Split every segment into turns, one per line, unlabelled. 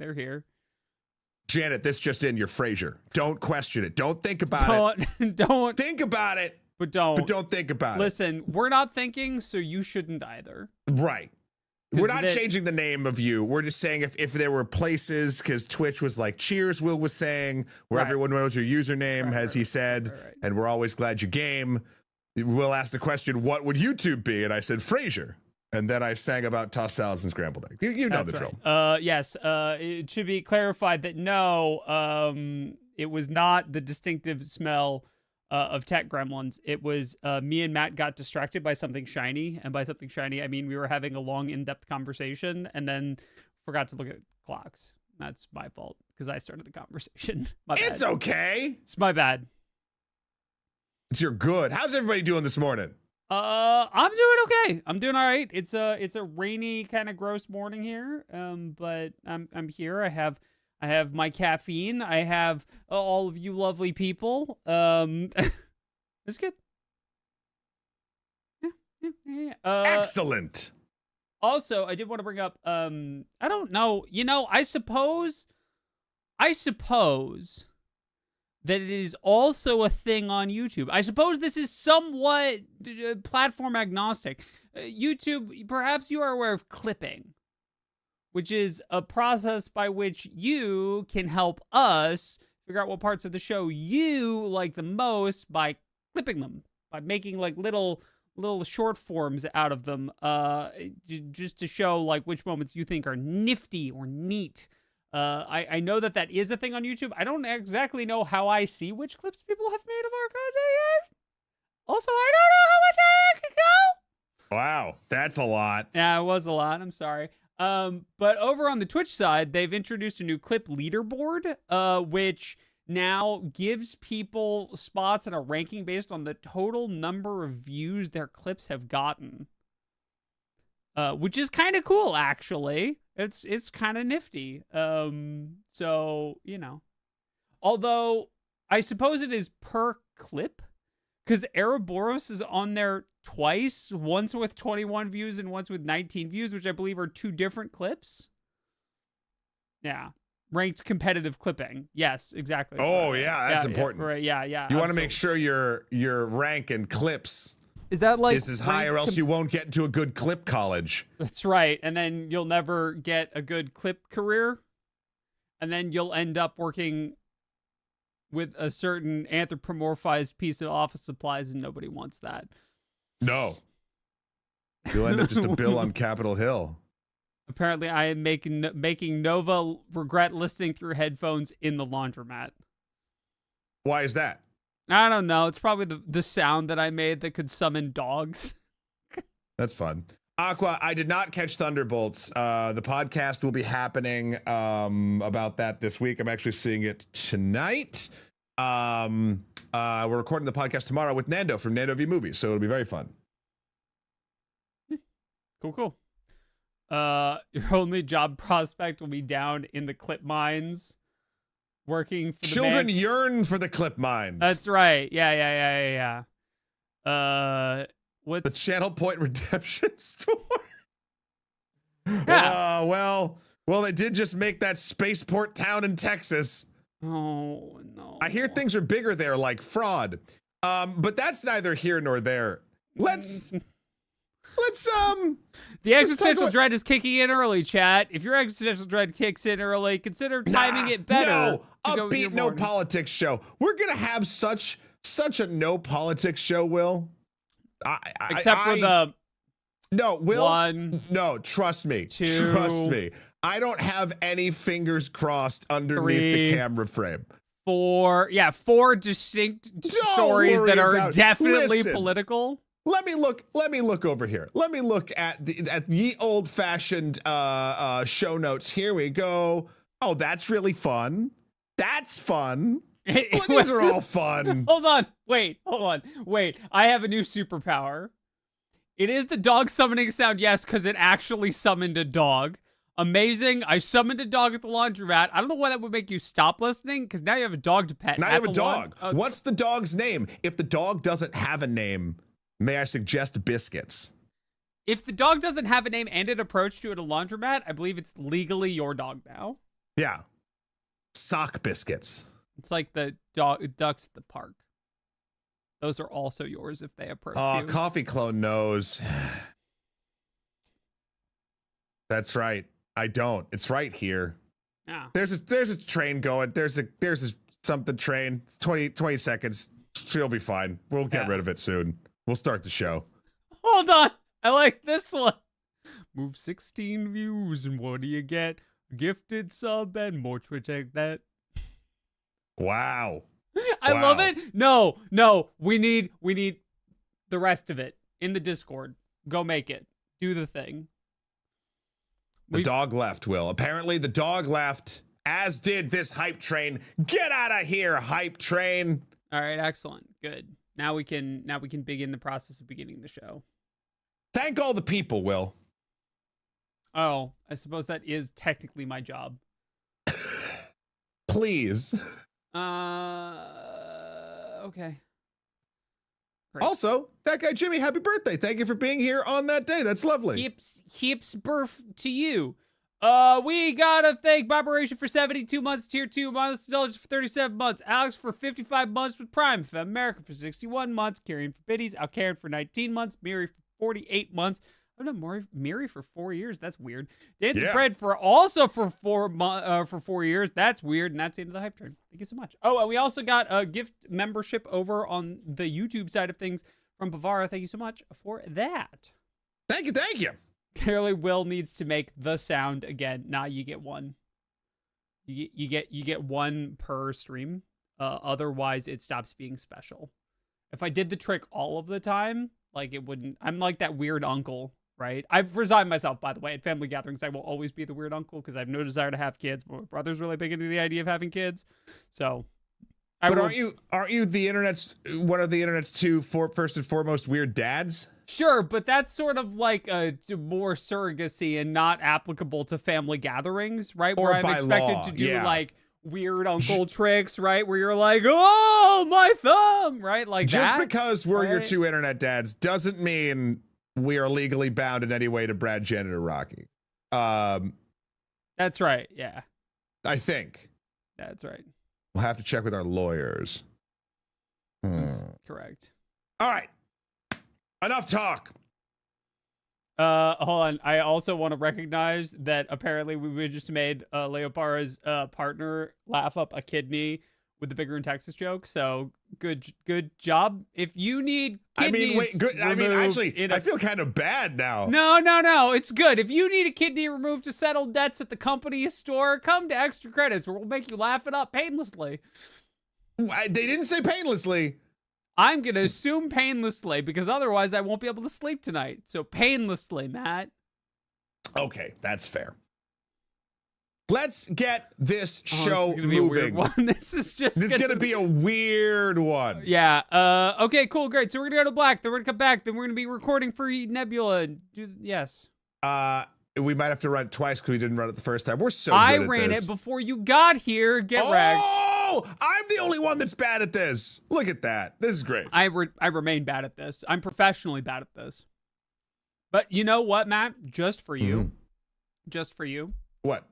They're here.
Janet, this just in, you're Frasier. Don't question it. Don't think about it.
Don't
think about it.
But don't
think about it.
Listen, we're not thinking, so you shouldn't either.
Right. We're not changing the name of you. We're just saying if there were places, because Twitch was like, cheers, Will was saying, where everyone knows your username, as he said, and we're always glad you game. Will asked the question, what would YouTube be? And I said, Frasier. And then I sang about tossed salads and scrambled eggs. You know the drill.
Yes. It should be clarified that no, it was not the distinctive smell of tech gremlins. It was me and Matt got distracted by something shiny, and by something shiny I mean we were having a long in-depth conversation and then forgot to look at clocks. That's my fault because I started the conversation. My bad.
It's okay.
It's my bad.
It's your good. How's everybody doing this morning?
I'm doing okay. I'm doing all right. It's a rainy kind of gross morning here. But I'm here. I have my caffeine. I have all of you lovely people. It's good. Yeah.
Excellent.
Also, I did want to bring up, I don't know, I suppose that it is also a thing on YouTube. I suppose this is somewhat platform agnostic. YouTube, perhaps you are aware of clipping, which is a process by which you can help us figure out what parts of the show you like the most by clipping them, by making like little short forms out of them, just to show like which moments you think are nifty or neat. I know that is a thing on YouTube. I don't exactly know how I see which clips people have made of our content yet. Also, I don't know how much I can go.
Wow, that's a lot.
Yeah, it was a lot. I'm sorry. But over on the Twitch side, they've introduced a new clip leaderboard, which now gives people spots and a ranking based on the total number of views their clips have gotten. Which is kind of cool, actually. It's kind of nifty. So, although I suppose it is per clip, because Ouroboros is on there twice, once with 21 views and once with 19 views, which I believe are two different clips. Yeah. Ranked competitive clipping. Yes, exactly.
Oh, yeah, that's important.
Yeah, right, yeah.
You want to make sure your rank in clips
is as
high, or else you won't get into a good clip college.
That's right. And then you'll never get a good clip career. And then you'll end up working with a certain anthropomorphized piece of office supplies, and nobody wants that.
No. You'll end up just a bill on Capitol Hill.
Apparently, I am making Nova regret listening through headphones in the laundromat.
Why is that?
I don't know. It's probably the sound that I made that could summon dogs.
That's fun. Aqua, I did not catch Thunderbolts. The podcast will be happening about that this week. I'm actually seeing it tonight. We're recording the podcast tomorrow with Nando from Nando V Movies, so it'll be very fun.
Cool. Your only job prospect will be down in the clip mines. Working for
children yearn for the clip mines.
That's right. Yeah. What's
the Channel Point Redemption Store?
Yeah.
Well, they did just make that spaceport town in Texas.
Oh no.
I hear things are bigger there, like fraud. But that's neither here nor there. Let's
the existential dread is kicking in early, chat. If your existential dread kicks in early, consider timing it better.
No, upbeat no politics show. We're gonna have such a no politics show, Will.
Except for the
no, Will.
One,
no, trust me.
Two,
trust me. I don't have any fingers crossed underneath the camera frame.
Four distinct stories that are definitely political.
Let me look over here. Let me look at the old-fashioned show notes. Here we go. Oh, that's really fun. That's fun. Well, these are all fun.
Hold on. Wait. I have a new superpower. It is the dog summoning sound, yes, because it actually summoned a dog. Amazing. I summoned a dog at the laundromat. I don't know why that would make you stop listening, because now you have a dog to pet.
Now you have a dog. What's the dog's name? If the dog doesn't have a name, may I suggest Biscuits?
If the dog doesn't have a name and it approached you at a laundromat, I believe it's legally your dog now.
Yeah. Sock biscuits.
It's like the ducks at the park. Those are also yours if they approach you.
Coffee Clone knows. That's right. I don't. It's right here.
Yeah.
There's a train going. There's a something train. 20 seconds. She'll be fine. We'll get rid of it soon. We'll start the show.
Hold on. I like this one. Move 16 views and what do you get? Gifted sub and more Twitch like that.
Wow.
I love it. No. We need the rest of it in the Discord. Go make it. Do the thing.
The dog left, Will. Apparently the dog left, as did this hype train. Get out of here, hype train.
All right, excellent. Good. Now we can begin the process of beginning the show.
Thank all the people, Will.
Oh, I suppose that is technically my job.
Please.
Okay. Great.
Also, that guy Jimmy, happy birthday. Thank you for being here on that day. That's lovely.
Heaps birth to you. We gotta thank Barbenheimer for 72 months, tier 2 months, Indulgence for 37 months, Alex for 55 months with Prime, America for 61 months, Kieran for Biddies, Alkaren for 19 months, Miri for 48 months. I've known Miri for 4 years. That's weird. Dancing Bread for 4 years. That's weird. And that's the end of the hype turn. Thank you so much. Oh, and we also got a gift membership over on the YouTube side of things from Bavara. Thank you so much for that.
Thank you.
Clearly, Will needs to make the sound again. Nah, you get one. You get one per stream. Otherwise, it stops being special. If I did the trick all of the time, like it wouldn't. I'm like that weird uncle. Right? I've resigned myself, by the way, at family gatherings. I will always be the weird uncle because I have no desire to have kids. But my brother's really big into the idea of having kids. So,
aren't you the internet's one of the internet's first and foremost weird dads?
Sure, but that's sort of like a more surrogacy and not applicable to family gatherings, right?
Or
where I'm
by
expected
law,
to do like weird uncle tricks, right? Where you're like, oh, my thumb, right? Like
just
that.
Just because we're your two internet dads doesn't mean we are legally bound in any way to Brad, Janet, or Rocky.
That's right. Yeah.
I think.
That's right.
We'll have to check with our lawyers.
That's correct.
All right. Enough talk.
Hold on. I also want to recognize that apparently we just made Leopara's partner laugh up a kidney with the bigger in Texas joke. So good job. If you need kidneys
good. Actually, I feel kind of bad now.
No. It's good. If you need a kidney removed to settle debts at the company store, come to Extra Credits where we'll make you laugh it up painlessly.
They didn't say painlessly.
I'm going to assume painlessly because otherwise I won't be able to sleep tonight. So painlessly, Matt.
Okay, that's fair. Let's get this show
moving. This is going
to be a weird one.
Yeah. Okay, cool, great. So we're going to go to Black, then we're going to come back, then we're going to be recording for Nebula. Yes.
We might have to run it twice because we didn't run it the first time. We're so good at this.
I ran it before you got here. Get wrecked.
Oh, I'm the only one that's bad at this. Look at that. This is great.
I remain bad at this. I'm professionally bad at this. But you know what, Matt? Just for you.
Mm-hmm.
Just for you.
What?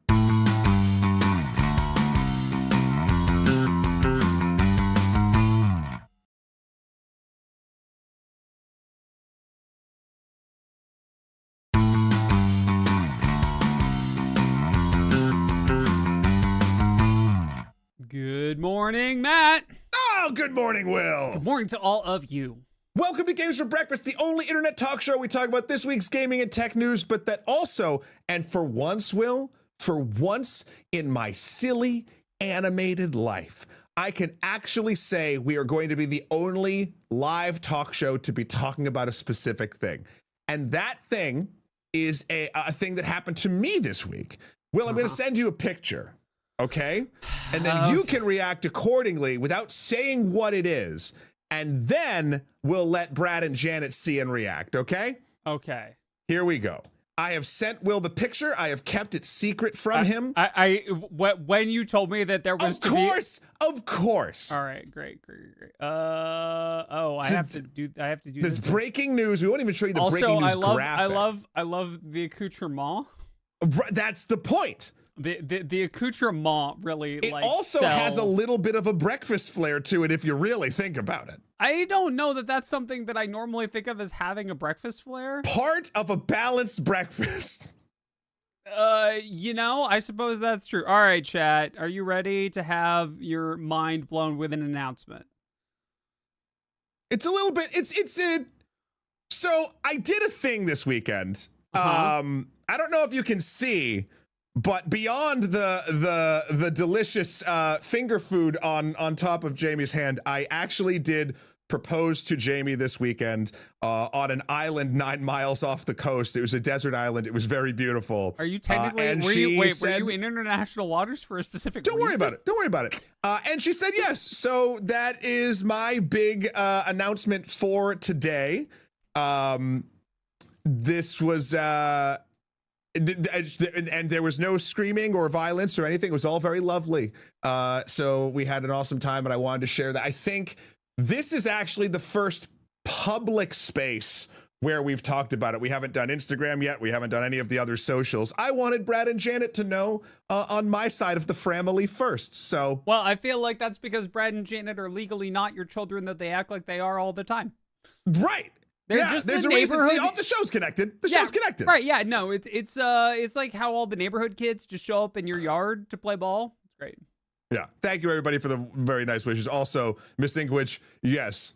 Good morning, Matt.
Oh, good morning, Will.
Good morning to all of you.
Welcome to Games for Breakfast, the only internet talk show we talk about this week's gaming and tech news, but that also, and for once, Will, for once in my silly animated life, I can actually say we are going to be the only live talk show to be talking about a specific thing. And that thing is a thing that happened to me this week. Will, I'm going to send you a picture. Okay? And then you can react accordingly without saying what it is. And then we'll let Brad and Janet see and react. Okay?
Okay.
Here we go. I have sent Will the picture. I have kept it secret from him.
When you told me that there was
Of course.
All right, great. I have to do
this. Breaking news. We won't even show you the breaking news graphic.
I love the accoutrement.
That's the point.
The accoutrement really
it also has a little bit of a breakfast flair to it if you really think about it.
I don't know that that's something that I normally think of as having a breakfast flair.
Part of a balanced breakfast.
I suppose that's true. All right, chat. Are you ready to have your mind blown with an announcement?
It's a little bit, so I did a thing this weekend. I don't know if you can see, but beyond the delicious finger food on top of Jamie's hand, I actually did propose to Jamie this weekend on an island 9 miles off the coast. It was a desert island. It was very beautiful.
Are you technically? Were you in international waters for a specific reason?
Don't worry about it. And she said yes. So that is my big announcement for today. This was. And there was no screaming or violence or anything. It was all very lovely. So we had an awesome time, and I wanted to share that. I think this is actually the first public space where we've talked about it. We haven't done Instagram yet. We haven't done any of the other socials. I wanted Brad and Janet to know on my side of the family first. So,
well, I feel like that's because Brad and Janet are legally not your children that they act like they are all the time.
Right. Just there's a reason. See, all the show's connected. The show's connected.
Right. Yeah. No. It's like how all the neighborhood kids just show up in your yard to play ball. It's great.
Yeah. Thank you, everybody, for the very nice wishes. Also, Miss Inkwich, yes.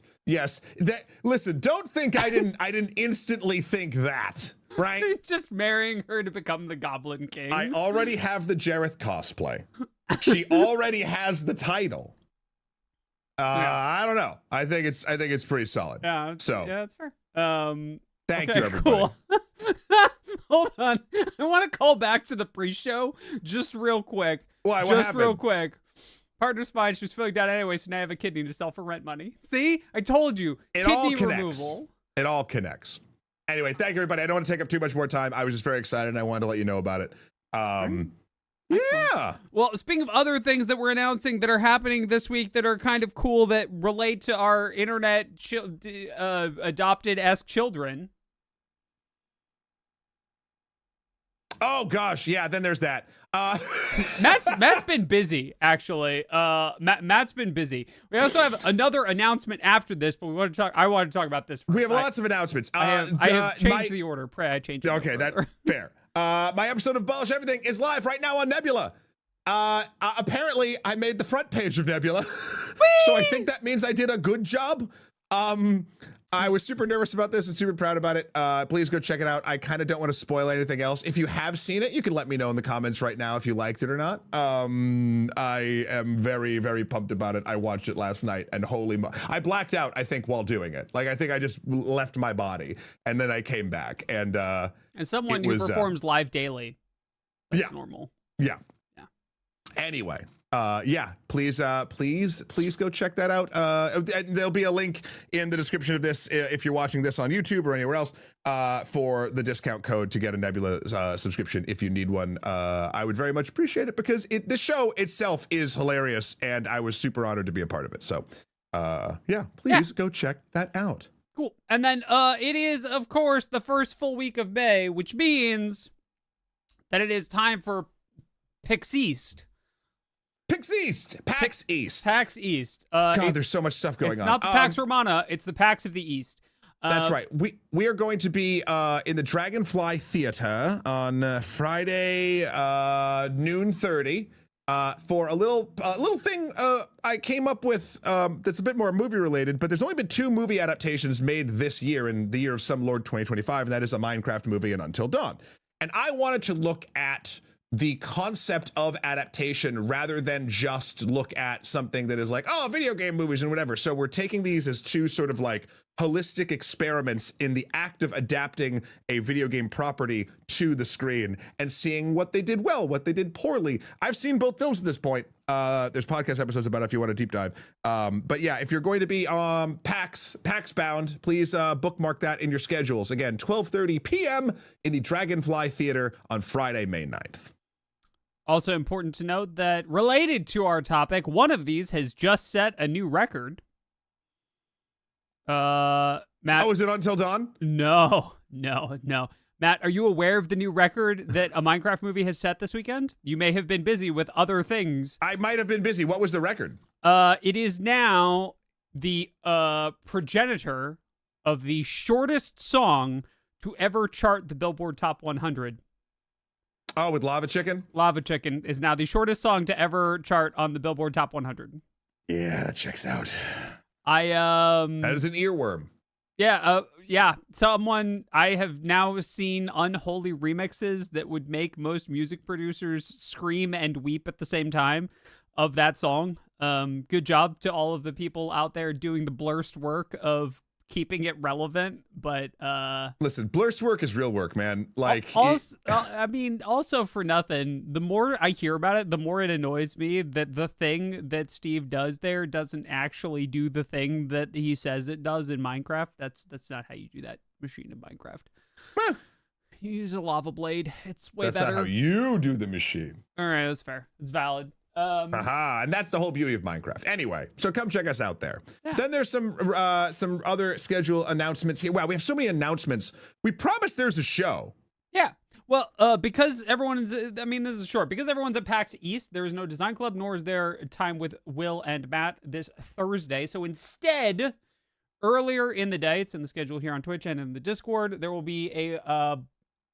Listen, don't think I didn't instantly think that, right?
Just marrying her to become the Goblin King.
I already have the Jareth cosplay. She already has the title. I don't know. I think it's pretty solid.
Yeah.
So
yeah, that's fair.
Thank you, everybody.
Cool. Hold on. I want to call back to the pre-show just real quick.
Why? What happened?
Real quick. Partner's fine. She was feeling down anyway, so now I have a kidney to sell for rent money. See? I told you. Kidney removal.
It all connects. Anyway, thank you, everybody. I don't want to take up too much more time. I was just very excited, and I wanted to let you know about it. Yeah.
Well, speaking of other things that we're announcing that are happening this week that are kind of cool that relate to our internet adopted-esque children.
Oh gosh, yeah. Then there's that.
Matt's been busy, actually. Matt's been busy. We also have another announcement after this, but I want to talk about this first.
We have lots of announcements.
I have changed the order. Pray I changed.
Okay, that's fair. My episode of Abolish Everything is live right now on Nebula. Apparently, I made the front page of Nebula, so I think that means I did a good job. I was super nervous about this and super proud about it. Please go check it out. I kind of don't want to spoil anything else. If you have seen it, you can let me know in the comments right now if you liked it or not. I am very, very pumped about it. I watched it last night, and I blacked out, I think, while doing it. Like, I think I just left my body, and then I came back. And
someone who performs live daily. That's normal.
Yeah. Anyway. Please go check that out. There'll be a link in the description of this if you're watching this on YouTube or anywhere else for the discount code to get a Nebula subscription if you need one. I would very much appreciate it because the show itself is hilarious and I was super honored to be a part of it. So, please go check that out.
Cool. And then it is, of course, the first full week of May, which means that it is time for PAX East.
PAX East. PAX East.
PAX East.
God, there's so much stuff going on.
It's not the PAX Romana. It's the PAX of the East.
That's right. We are going to be in the Dragonfly Theater on Friday, noon 30, for a little thing I came up with that's a bit more movie related. But there's only been 2 movie adaptations made this year in the year of some Lord 2025, and that is a Minecraft movie and Until Dawn. And I wanted to look at the concept of adaptation rather than just look at something that is like, oh, video game movies and whatever. So we're taking these as 2 sort of like holistic experiments in the act of adapting a video game property to the screen and seeing what they did well, what they did poorly. I've seen both films at this point. There's podcast episodes about it if you want to deep dive. But yeah, if you're going to be PAX bound, please bookmark that in your schedules. Again, 12:30 p.m. in the Dragonfly Theater on Friday, May 9th.
Also important to note that related to our topic, one of these has just set a new record. Matt.
Oh, is it Until Dawn?
No. Matt Matt, are you aware of the new record that a Minecraft movie has set this weekend? You may have been busy with other things.
I might have been busy. What was the record?
It is now the progenitor of the shortest song to ever chart the Billboard Top 100.
Oh, with Lava Chicken?
Lava Chicken is now the shortest song to ever chart on the Billboard Top 100.
Yeah, that checks out.
That
is an earworm.
Yeah, I have now seen unholy remixes that would make most music producers scream and weep at the same time of that song. Good job to all of the people out there doing the blurst work of keeping it relevant, but
listen, blurst work is real work, man. Like,
also for nothing, the more I hear about it, the more it annoys me that the thing that Steve does there doesn't actually do the thing that he says it does in Minecraft. That's not how you do that machine in Minecraft. You use a lava blade. It's way better.
That's not how you do the machine.
All right, that's fair. It's valid.
And that's the whole beauty of Minecraft. Anyway, so come check us out there. Yeah. Then there's some other schedule announcements here. Wow, we have so many announcements. We promised there's a show.
Yeah. Well, because everyone's, this is short. Because everyone's at PAX East, there is no design club, nor is there time with Will and Matt this Thursday. So instead, earlier in the day, it's in the schedule here on Twitch and in the Discord, there will be a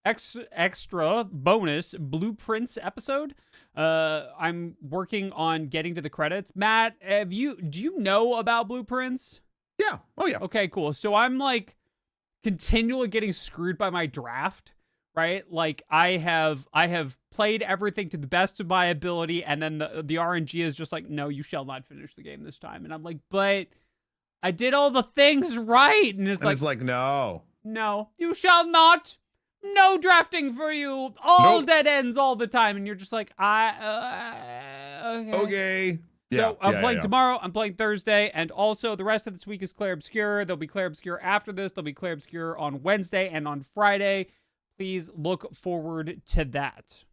extra bonus Blueprints episode. I'm working on getting to the credits. Matt, do you know about Blueprints?
Yeah. Oh yeah.
Okay, cool. So I'm like continually getting screwed by my draft, right? Like I have played everything to the best of my ability, and then the RNG is just like, no, you shall not finish the game this time. And I'm like, but I did all the things right. And it's like,
no,
you shall not. No drafting for you. All dead ends all the time. And you're just like,
okay.
So I'm playing tomorrow. I'm playing Thursday. And also the rest of this week is Clair Obscur. There'll be Clair Obscur after this. There'll be Clair Obscur on Wednesday and on Friday. Please look forward to that.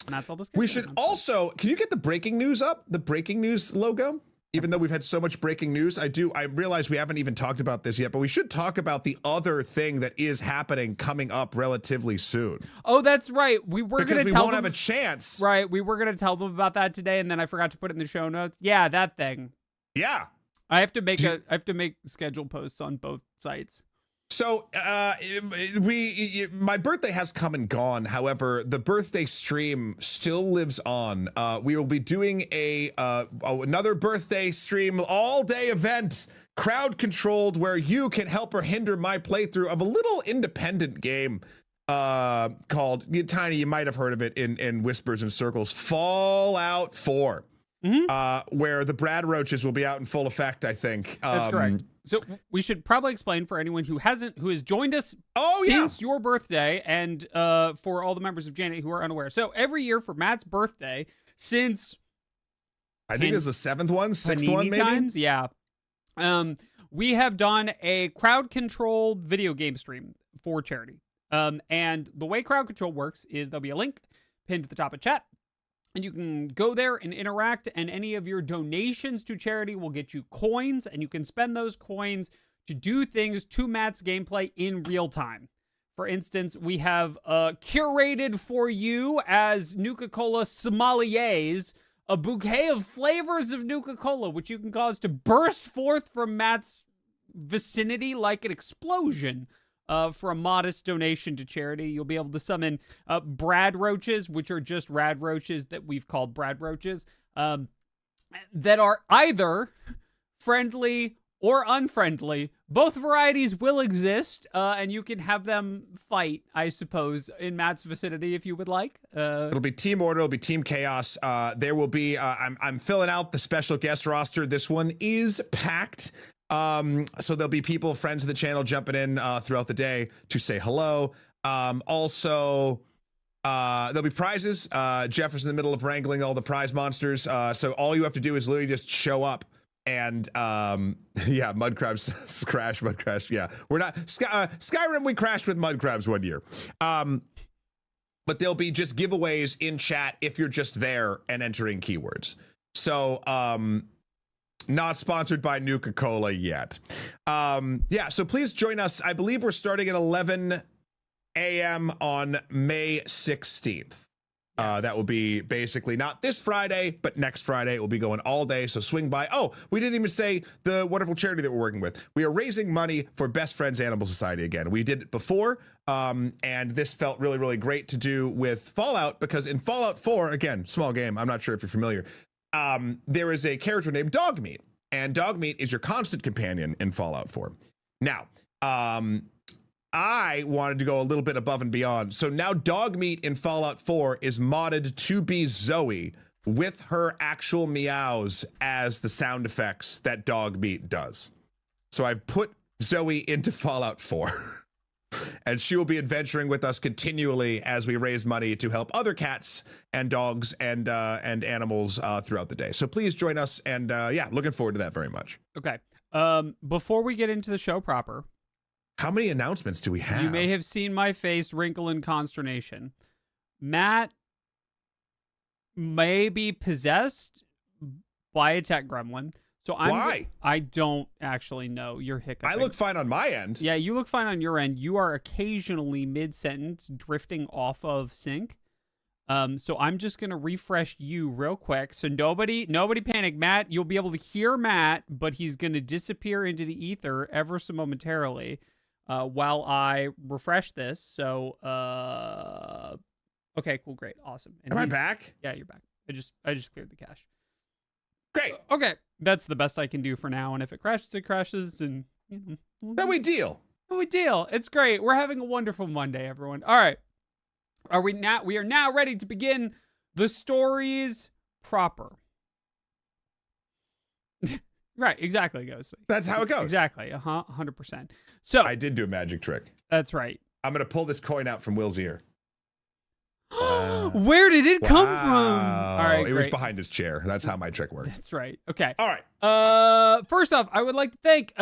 And that's all this.
We should also, can you get the breaking news up? The breaking news logo? Even though we've had so much breaking news, I realize we haven't even talked about this yet, but we should talk about the other thing that is happening coming up relatively soon.
Oh, that's right. We won't
have a chance.
Right. We were going to tell them about that today, and then I forgot to put it in the show notes. Yeah, that thing.
Yeah.
I have to make schedule posts on both sites.
So my birthday has come and gone. However, the birthday stream still lives on. We will be doing another birthday stream all-day event, crowd controlled, where you can help or hinder my playthrough of a little independent game called, Tiny, you might have heard of it in whispers and circles, Fallout 4. Mm-hmm. Where the Brad Roaches will be out in full effect, I think.
That's correct. So we should probably explain for anyone who has joined us since your birthday, and for all the members of Janet who are unaware. So every year for Matt's birthday, since
I think this is the 6th one, maybe.
Times, yeah. We have done a crowd controlled video game stream for charity. And the way crowd control works is there'll be a link pinned to the top of chat. And you can go there and interact, and any of your donations to charity will get you coins, and you can spend those coins to do things to Matt's gameplay in real time. For instance, we have curated for you as Nuka-Cola sommeliers a bouquet of flavors of Nuka-Cola, which you can cause to burst forth from Matt's vicinity like an explosion. For a modest donation to charity, you'll be able to summon Brad Roaches, which are just rad roaches that we've called Brad Roaches, that are either friendly or unfriendly. Both varieties will exist, and you can have them fight, I suppose, in Matt's vicinity if you would like.
It'll be Team Order, it'll be Team Chaos. There will be, I'm filling out the special guest roster. This one is packed. So there'll be people, friends of the channel, jumping in throughout the day to say hello. Also, there'll be prizes. Jeff is in the middle of wrangling all the prize monsters. So all you have to do is literally just show up. And yeah, mud crabs crash, mud crash. Yeah, we're not Skyrim. We crashed with mud crabs one year. But there'll be just giveaways in chat if you're just there and entering keywords. So not sponsored by Nuka-Cola yet. Yeah, so please join us. I believe we're starting at 11 a.m. on May 16th.
Yes.
That will be basically not this Friday, but next Friday. It will be going all day, so swing by. Oh, we didn't even say the wonderful charity that we're working with. We are raising money for Best Friends Animal Society again. We did it before, and this felt really, really great to do with Fallout, because in Fallout 4, again, small game, I'm not sure if you're familiar, there is a character named Dogmeat, and Dogmeat is your constant companion in Fallout 4. Now, I wanted to go a little bit above and beyond. So now Dogmeat in Fallout 4 is modded to be Zoe with her actual meows as the sound effects that Dogmeat does. So I've put Zoe into Fallout 4 and she will be adventuring with us continually as we raise money to help other cats and dogs and animals throughout the day. So please join us, and yeah, looking forward to that very much.
Okay. Before we get into the show proper,
how many announcements do we have?
You may have seen my face wrinkle in consternation. Matt may be possessed by a tech gremlin. So
Why?
I don't actually know. You're hiccuping.
I look fine on my end.
Yeah, you look fine on your end. You are occasionally mid-sentence drifting off of sync. So I'm just going to refresh you real quick. So nobody panic. Matt, you'll be able to hear Matt, but he's going to disappear into the ether ever so momentarily. While I refresh this. So, okay, cool, great, awesome. And
Am I back?
Yeah, you're back. I just cleared the cache.
Great.
Okay, that's the best I can do for now. And if it crashes, it crashes. And
no big deal.
No big deal. It's great. We're having a wonderful Monday, everyone. All right. We are now ready to begin the stories proper. Right, exactly, Ghost.
That's how it goes.
Exactly, 100%. So
I did do a magic trick.
That's right.
I'm gonna pull this coin out from Will's ear.
Where did it come from? All right,
it was behind his chair. That's how my trick worked.
That's right. Okay.
All right.
First off, I would like to thank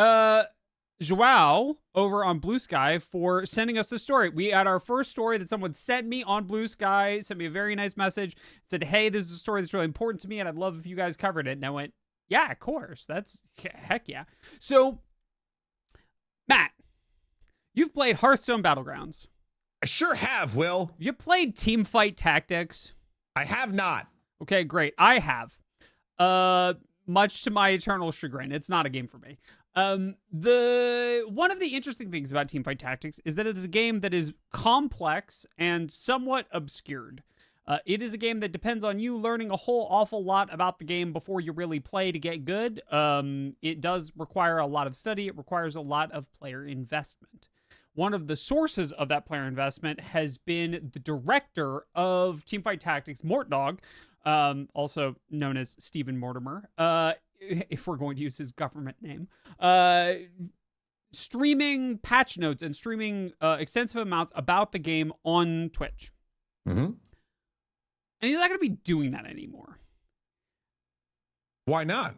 Joao over on Blue Sky for sending us the story. We had our first story that someone sent me on Blue Sky, sent me a very nice message, said, "Hey, this is a story that's really important to me, and I'd love if you guys covered it." And I went, "Yeah, of course. That's heck yeah." So, Matt, you've played Hearthstone Battlegrounds.
I sure have, Will.
You played Teamfight Tactics?
I have not.
Okay, great. I have. Much to my eternal chagrin. It's not a game for me. One of the interesting things about Teamfight Tactics is that it is a game that is complex and somewhat obscured. It is a game that depends on you learning a whole awful lot about the game before you really play to get good. It does require a lot of study. It requires a lot of player investment. One of the sources of that player investment has been the director of Teamfight Tactics, Mortdog, also known as Stephen Mortimer, if we're going to use his government name, streaming patch notes and streaming extensive amounts about the game on Twitch.
Mm-hmm.
And he's not going to be doing that anymore.
Why not?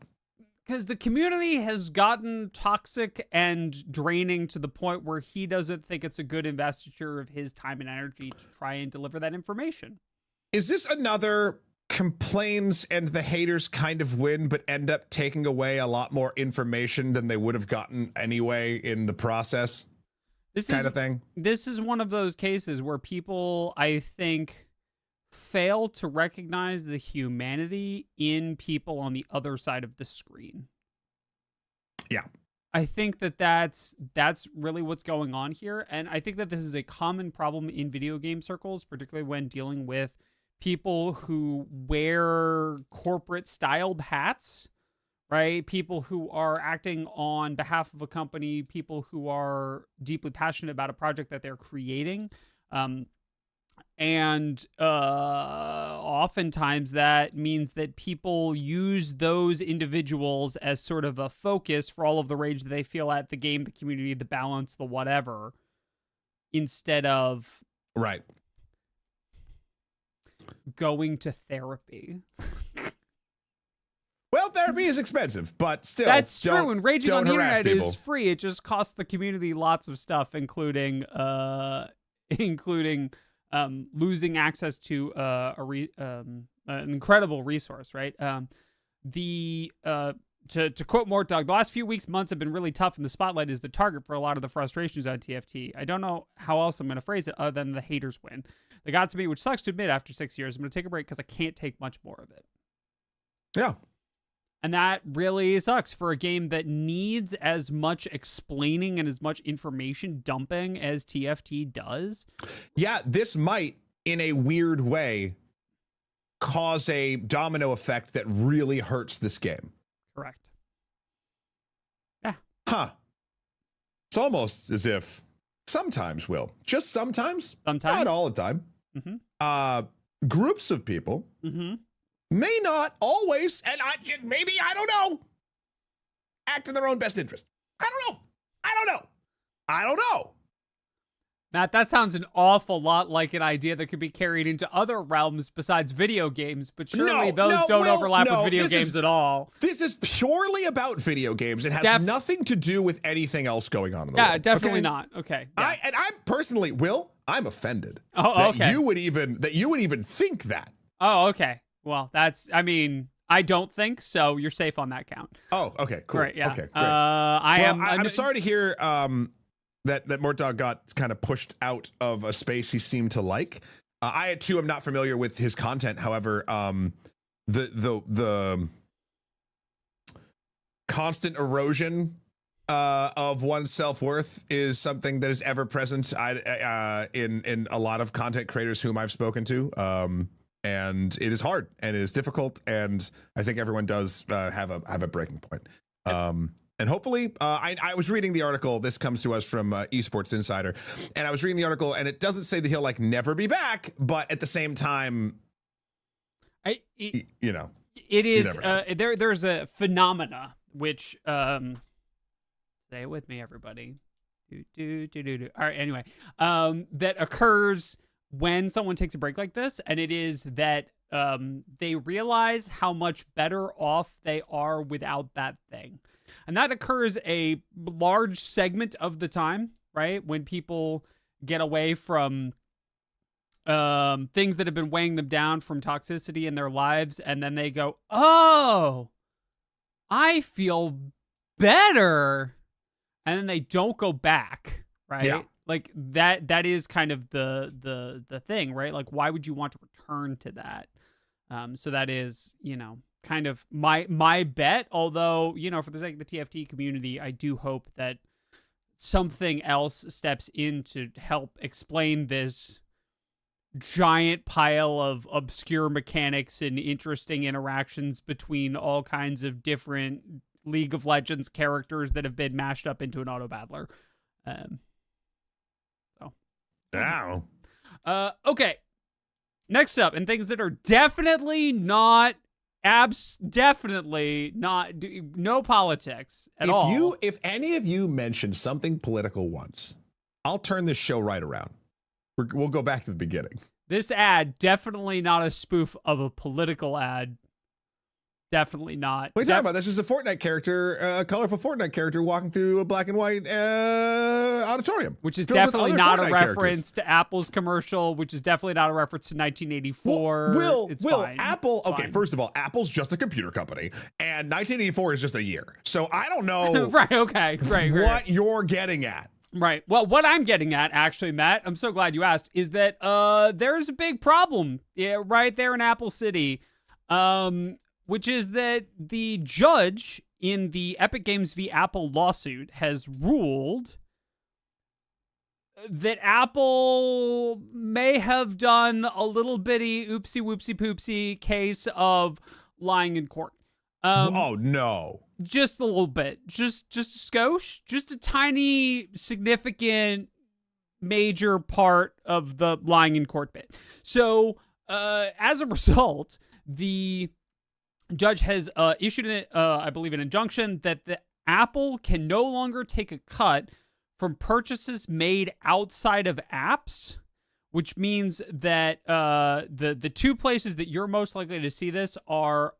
Because the community has gotten toxic and draining to the point where he doesn't think it's a good investiture of his time and energy to try and deliver that information.
Is this another complaints and the haters kind of win, but end up taking away a lot more information than they would have gotten anyway in the process? This kind of thing?
This is one of those cases where people, I think, fail to recognize the humanity in people on the other side of the screen.
Yeah.
I think that that's really what's going on here. And I think that this is a common problem in video game circles, particularly when dealing with people who wear corporate styled hats, right? People who are acting on behalf of a company, people who are deeply passionate about a project that they're creating. And oftentimes that means that people use those individuals as sort of a focus for all of the rage that they feel at the game, the community, the balance, the whatever, instead of
right
going to therapy.
Well, therapy is expensive, but still,
that's true. And raging on the internet
people.
is free. It just costs the community lots of stuff, including losing access to an incredible resource, right? The to quote Mort Dog, the last few weeks, months have been really tough, and the spotlight is the target for a lot of the frustrations on TFT. I don't know how else I'm going to phrase it other than the haters win. They got to me, which sucks to admit after 6 years. I'm going to take a break because I can't take much more of it.
Yeah.
And that really sucks for a game that needs as much explaining and as much information dumping as TFT does.
Yeah, this might, in a weird way, cause a domino effect that really hurts this game.
Correct. Yeah.
Huh. It's almost as if sometimes, Will, just sometimes, not all the time, groups of people may not always, and maybe, I don't know, act in their own best interest. I don't know.
Matt, that sounds an awful lot like an idea that could be carried into other realms besides video games, but surely those don't overlap with video games at all.
This is purely about video games. It has nothing to do with anything else going on in the world.
Yeah, definitely not. Okay. Yeah.
I'm personally, Will, I'm offended
that
you would even think that.
Oh, okay. Well, I don't think so. You're safe on that count.
Oh, okay, cool.
Great, yeah.
Okay, great.
I'm
sorry to hear that Mort Dog got kind of pushed out of a space he seemed to like. I too am not familiar with his content. However, the constant erosion of one's self-worth is something that is ever present in a lot of content creators whom I've spoken to. And it is hard and it is difficult, and I think everyone does have a breaking point. And hopefully, I was reading the article. This comes to us from Esports Insider, and I was reading the article, and it doesn't say that he'll never be back, but at the same time, it is.
There's a phenomena which say it with me, everybody. All right. Anyway, that occurs when someone takes a break like this, and it is that they realize how much better off they are without that thing. And that occurs a large segment of the time, right? When people get away from things that have been weighing them down, from toxicity in their lives, and then they go, oh, I feel better. And then they don't go back, right? Yeah. Like that is kind of the thing, right? Like, why would you want to return to that? So that is, kind of my bet. Although, for the sake of the TFT community, I do hope that something else steps in to help explain this giant pile of obscure mechanics and interesting interactions between all kinds of different League of Legends characters that have been mashed up into an auto battler.
Ow.
Okay. Next up, and things that are definitely not no politics at all.
If any of you mention something political once, I'll turn this show right around. We'll go back to the beginning.
This ad, definitely not a spoof of a political ad. Definitely not.
What are you talking about? This is a Fortnite character, a colorful Fortnite character walking through a black and white auditorium.
Which is definitely not a reference to Apple's commercial, which is definitely not a reference to 1984.
Will, Apple, okay, first of all, Apple's just a computer company, and 1984 is just a year. So I don't know
right, okay, right,
what you're getting at.
Right. Well, what I'm getting at, actually, Matt, I'm so glad you asked, is that there's a big problem right there in Apple City. Which is that the judge in the Epic Games v. Apple lawsuit has ruled that Apple may have done a little bitty oopsie whoopsie poopsie case of lying in court.
Oh, no.
Just a little bit. Just a skosh. Just a tiny, significant, major part of the lying in court bit. So, as a result, the judge has issued, I believe, an injunction that the Apple can no longer take a cut from purchases made outside of apps, which means that the two places that you're most likely to see this are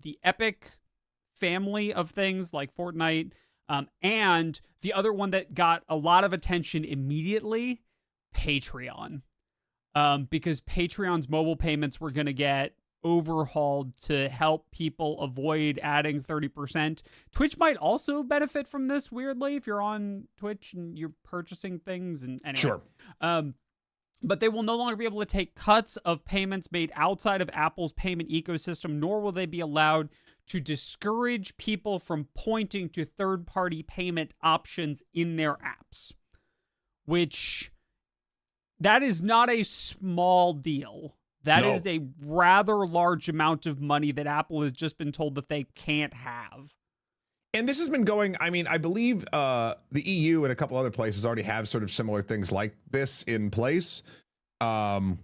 the Epic family of things like Fortnite, and the other one that got a lot of attention immediately, Patreon, because Patreon's mobile payments were going to get overhauled to help people avoid adding 30%. Twitch might also benefit from this, weirdly, if you're on Twitch and you're purchasing things. And anyway.
Sure.
But they will no longer be able to take cuts of payments made outside of Apple's payment ecosystem, nor will they be allowed to discourage people from pointing to third-party payment options in their apps. Which, that is not a small deal. That is a rather large amount of money that Apple has just been told that they can't have.
And this has been going, I mean, I believe the EU and a couple other places already have sort of similar things like this in place. I'm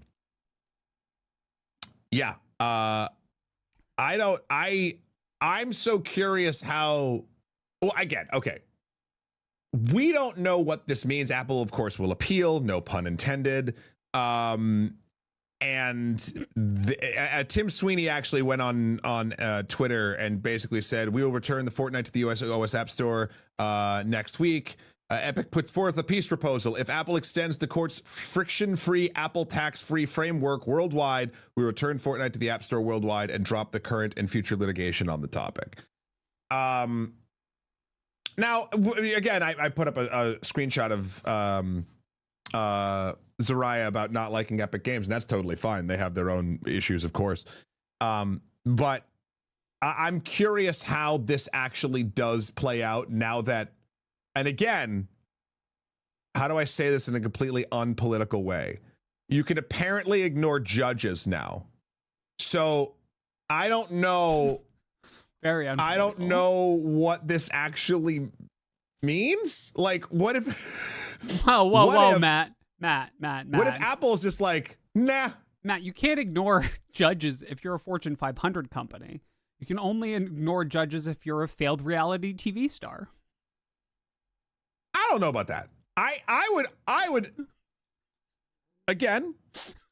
so curious how, well, again, okay. We don't know what this means. Apple, of course, will appeal, no pun intended. And Tim Sweeney actually went on Twitter and basically said, we will return the Fortnite to the OS App Store next week. Epic puts forth a peace proposal. If Apple extends the court's friction-free Apple tax-free framework worldwide, we return Fortnite to the App Store worldwide and drop the current and future litigation on the topic. Now, again, I put up a screenshot of Zariah about not liking Epic Games, and that's totally fine. They have their own issues, of course. But I'm curious how this actually does play out now that, and again, how do I say this in a completely unpolitical way? You can apparently ignore judges now. So I don't know.
Very unpolitical.
I don't know what this actually means. Like, what if...
Whoa, Matt.
What if Apple's just like, nah?
Matt, you can't ignore judges if you're a Fortune 500 company. You can only ignore judges if you're a failed reality TV star.
I don't know about that. I would, again,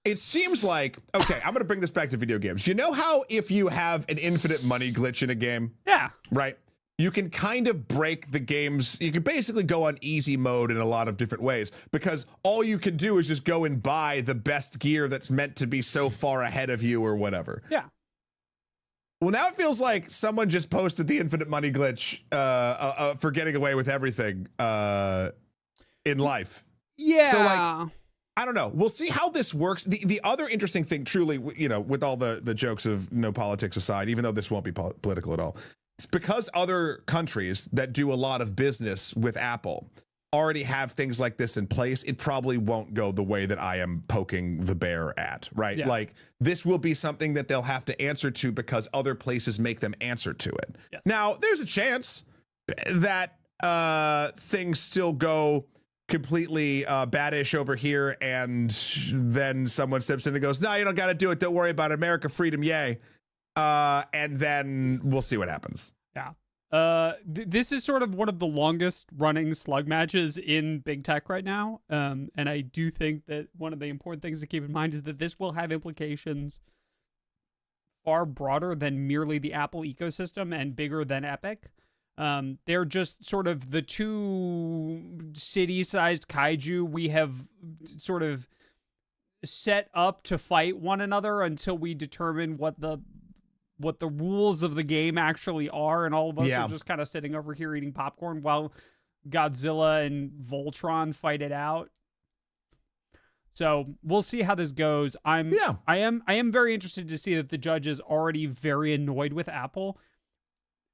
it seems like, okay, I'm going to bring this back to video games. You know how if you have an infinite money glitch in a game?
Yeah.
Right? You can kind of break the games. You can basically go on easy mode in a lot of different ways because all you can do is just go and buy the best gear that's meant to be so far ahead of you or whatever.
Yeah.
Well, now it feels like someone just posted the infinite money glitch for getting away with everything in life.
Yeah.
So, like, I don't know. We'll see how this works. The other interesting thing, truly, you know, with all the jokes of no politics aside, even though this won't be political at all, it's because other countries that do a lot of business with Apple already have things like this in place. It probably won't go the way that I am poking the bear at, right?
Yeah.
Like, this will be something that they'll have to answer to because other places make them answer to it.
Yes.
Now, there's a chance that things still go completely baddish over here, and then someone steps in and goes, no, you don't got to do it. Don't worry about it. America, freedom, yay. And then we'll see what happens.
Yeah. This is sort of one of the longest running slug matches in big tech right now. And I do think that one of the important things to keep in mind is that this will have implications far broader than merely the Apple ecosystem and bigger than Epic. They're just sort of the two city-sized kaiju we have sort of set up to fight one another until we determine what the rules of the game actually are, and all of us are just kind of sitting over here eating popcorn while Godzilla and Voltron fight it out. So we'll see how this goes. I am very interested to see that the judge is already very annoyed with Apple.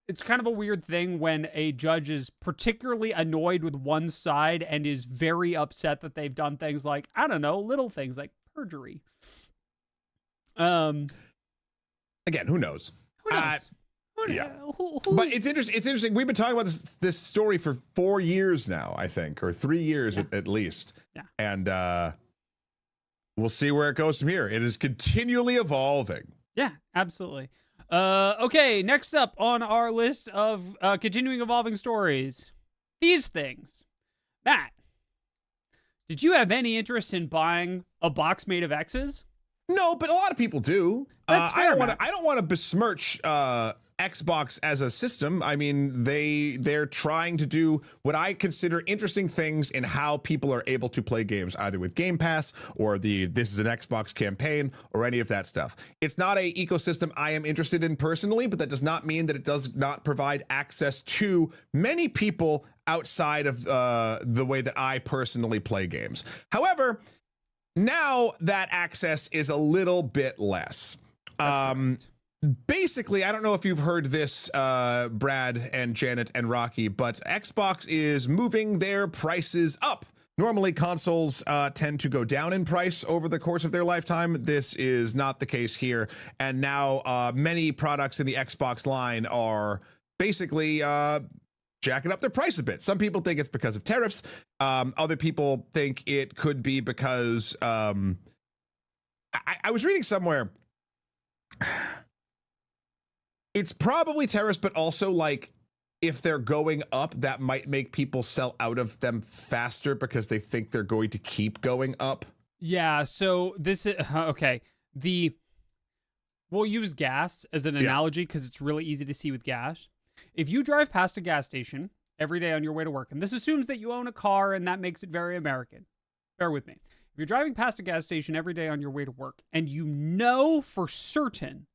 It's kind of a weird thing when a judge is particularly annoyed with one side and is very upset that they've done things like, I don't know, little things like perjury.
Again, who knows?
Who knows?
Yeah. But it's interesting. We've been talking about this story for 4 years now, I think, or 3 years at least.
Yeah.
And we'll see where it goes from here. It is continually evolving.
Yeah, absolutely. Okay, next up on our list of continuing evolving stories, these things. Matt, did you have any interest in buying a box made of X's?
No, but a lot of people do.
That's fair,
I don't want to besmirch Xbox as a system, I mean, they're trying to do what I consider interesting things in how people are able to play games, either with Game Pass or this is an Xbox campaign or any of that stuff. It's not a ecosystem I am interested in personally, but that does not mean that it does not provide access to many people outside of the way that I personally play games. However, now that access is a little bit less. Basically, I don't know if you've heard this, Brad and Janet and Rocky, but Xbox is moving their prices up. Normally, consoles tend to go down in price over the course of their lifetime. This is not the case here. And now many products in the Xbox line are basically jacking up their price a bit. Some people think it's because of tariffs. Other people think it could be because I was reading somewhere. It's probably tariffs, but also like if they're going up, that might make people sell out of them faster because they think they're going to keep going up.
Yeah. So this is okay. We'll use gas as an analogy because it's really easy to see with gas. If you drive past a gas station every day on your way to work, and this assumes that you own a car and that makes it very American. Bear with me. If you're driving past a gas station every day on your way to work and you know for certain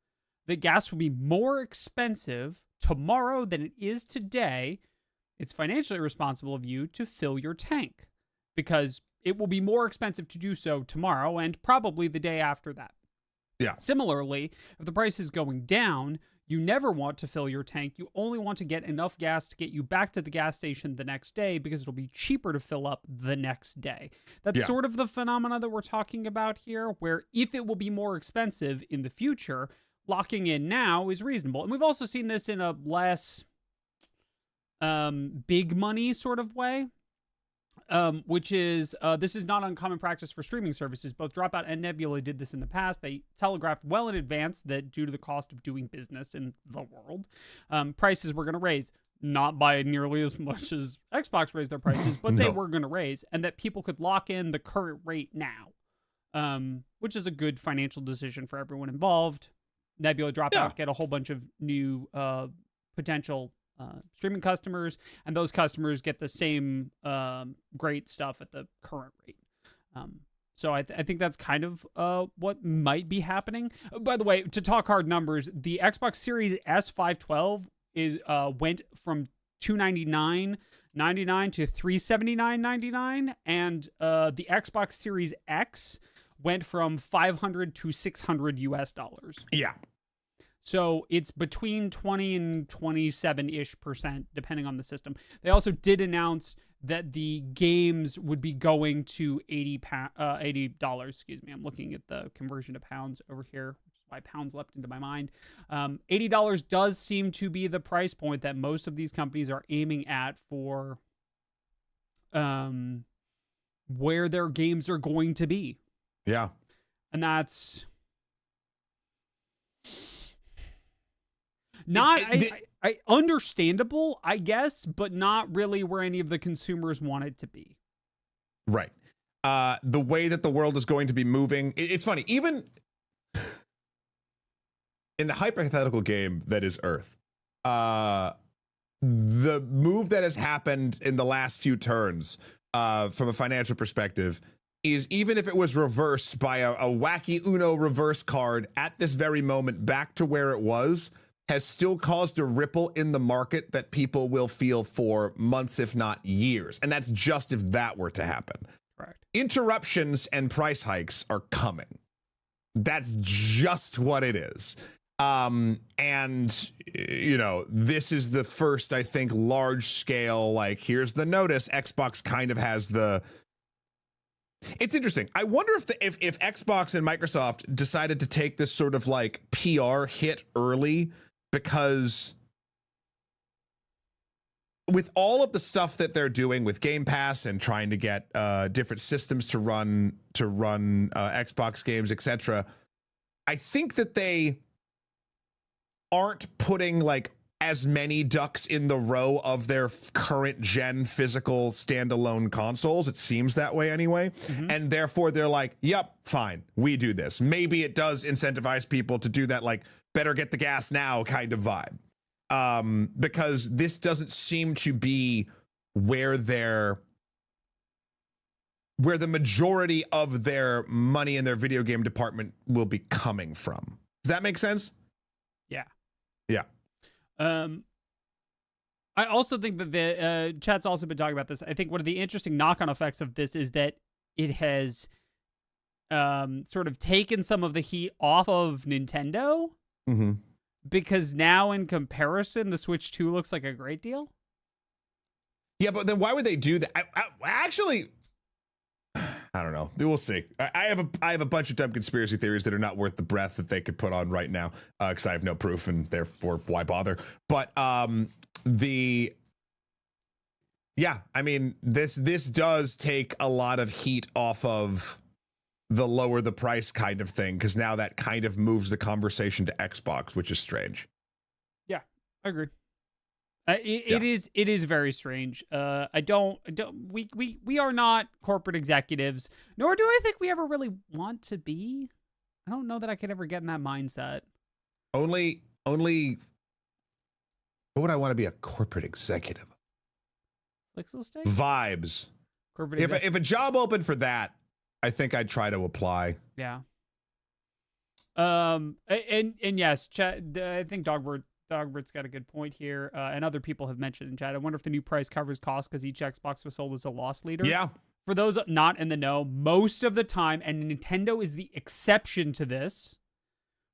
that gas will be more expensive tomorrow than it is today, it's financially responsible of you to fill your tank because it will be more expensive to do so tomorrow and probably the day after that.
Yeah.
Similarly, if the price is going down, you never want to fill your tank. You only want to get enough gas to get you back to the gas station the next day because it'll be cheaper to fill up the next day. That's sort of the phenomena that we're talking about here, where if it will be more expensive in the future, locking in now is reasonable. And we've also seen this in a less big money sort of way, which is this is not uncommon practice for streaming services. Both Dropout and Nebula did this in the past. They telegraphed well in advance that due to the cost of doing business in the world, prices were going to raise. Not by nearly as much as Xbox raised their prices, but they were going to raise, and that people could lock in the current rate now, which is a good financial decision for everyone involved. Nebula Dropout get a whole bunch of new potential streaming customers, and those customers get the same great stuff at the current rate. So I think that's kind of what might be happening. By the way, to talk hard numbers, the Xbox Series S 512 went from $299.99 to $379.99, and the Xbox Series X went from $500 to $600 US.
Yeah.
So it's between 20 and 27-ish% depending on the system. They also did announce that the games would be going to $80. Excuse me. I'm looking at the conversion to pounds over here, which is why pounds leapt into my mind. $80 does seem to be the price point that most of these companies are aiming at for where their games are going to be.
Yeah.
And that's not I understandable, I guess, but not really where any of the consumers want it to be.
Right. The way that the world is going to be moving. It's funny, even in the hypothetical game that is Earth, the move that has happened in the last few turns from a financial perspective is, even if it was reversed by a wacky Uno reverse card at this very moment back to where it was, has still caused a ripple in the market that people will feel for months, if not years. And that's just if that were to happen.
Correct.
Interruptions and price hikes are coming. That's just what it is. And, you know, this is the first, I think, large scale, like, here's the notice. Xbox kind of has the... It's interesting. I wonder if Xbox and Microsoft decided to take this sort of like PR hit early, because with all of the stuff that they're doing with Game Pass and trying to get different systems to run Xbox games, etc., I think that they aren't putting like as many ducks in the row of their current gen physical standalone consoles. It seems that way anyway. Mm-hmm. And therefore they're like, yep, fine, we do this. Maybe it does incentivize people to do that, like, better get the gas now kind of vibe. because this doesn't seem to be where the majority of their money in their video game department will be coming from. Does that make sense?
Yeah.
Yeah.
I also think that the chat's also been talking about this. I think one of the interesting knock-on effects of this is that it has sort of taken some of the heat off of Nintendo, because now in comparison, the Switch 2 looks like a great deal.
Yeah, but then why would they do that? Actually, I don't know. We'll see. I have a bunch of dumb conspiracy theories that are not worth the breath that they could put on right now, because I have no proof, and therefore why bother? But I mean, this does take a lot of heat off of the lower the price kind of thing, because now that kind of moves the conversation to Xbox, which is strange.
Yeah, I agree. It is very strange. We are not corporate executives, nor do I think we ever really want to be. I don't know that I could ever get in that mindset.
Only. What would I want to be a corporate executive?
Pixel State?
Vibes.
Corporate
if a job opened for that, I think I'd try to apply.
Yeah. And yes, chat, I think Dogbert's got a good point here, and other people have mentioned in chat. I wonder if the new price covers costs because each Xbox was sold as a loss leader.
Yeah.
For those not in the know, most of the time, and Nintendo is the exception to this,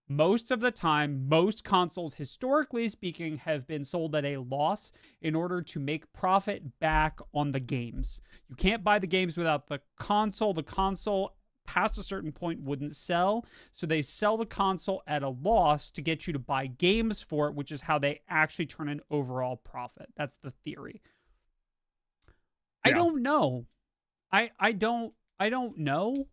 most of the time, most consoles, historically speaking, have been sold at a loss in order to make profit back on the games. You can't buy the games without the console. The console, past a certain point, wouldn't sell. So they sell the console at a loss to get you to buy games for it, which is how they actually turn an overall profit. That's the theory. Yeah. I don't know. I don't know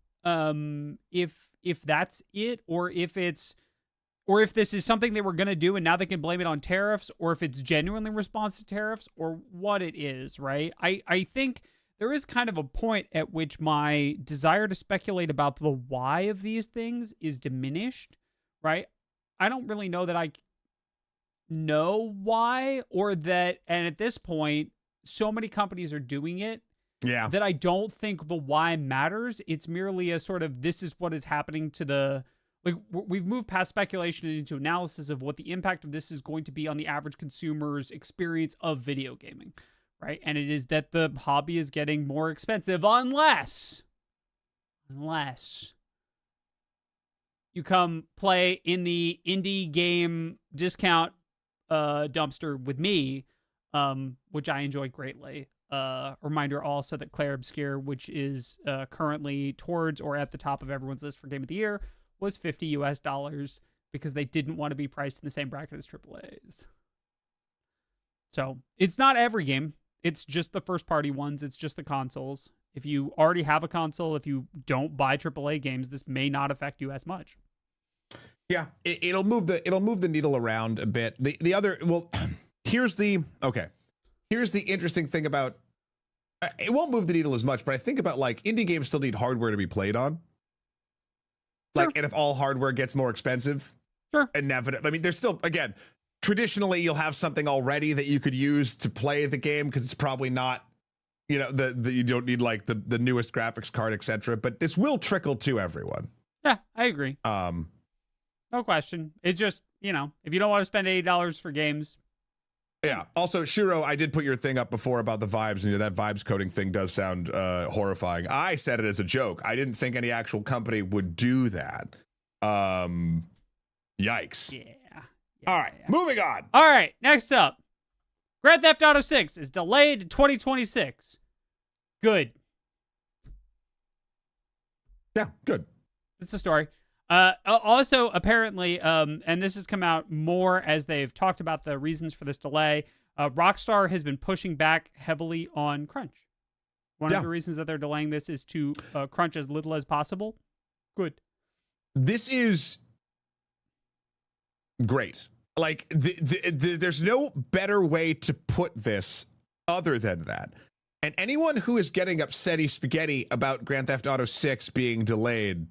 if that's it, or if this is something they were going to do and now they can blame it on tariffs, or if it's genuinely in response to tariffs, or what it is, right? I think there is kind of a point at which my desire to speculate about the why of these things is diminished, right? I don't really know that I know why, or that, and at this point, so many companies are doing it, that I don't think the why matters. It's merely a sort of, this is what is happening to the, like, we've moved past speculation into analysis of what the impact of this is going to be on the average consumer's experience of video gaming, right? And it is that the hobby is getting more expensive unless you come play in the indie game discount dumpster with me, which I enjoy greatly. Reminder also that Clair Obscur, which is currently towards or at the top of everyone's list for Game of the Year, was $50 because they didn't want to be priced in the same bracket as AAAs. So it's not every game. It's just the first party ones. It's just the consoles. If you already have a console, if you don't buy AAA games, this may not affect you as much.
Yeah, it'll move the needle around a bit. The other, well, here's the interesting thing about, it won't move the needle as much, but I think about, like, indie games still need hardware to be played on. Like, and if all hardware gets more expensive, inevitably, I mean, there's still, again, traditionally you'll have something already that you could use to play the game because it's probably not, you know, you don't need like the newest graphics card, etc. But this will trickle to everyone.
Yeah, I agree. No question. It's just, you know, if you don't want to spend $80 for games.
Yeah. Also, Shiro, I did put your thing up before about the vibes, and you know, that vibes coding thing does sound horrifying. I said it as a joke. I didn't think any actual company would do that. Yikes.
Yeah.
All right, moving on.
All right, next up. Grand Theft Auto 6 is delayed to 2026. Good.
Yeah, good.
That's the story. Also, apparently, and this has come out more as they've talked about the reasons for this delay, Rockstar has been pushing back heavily on crunch. One of the reasons that they're delaying this is to crunch as little as possible. Good.
This is great. Like, there's no better way to put this other than that. And anyone who is getting upsetty spaghetti about Grand Theft Auto 6 being delayed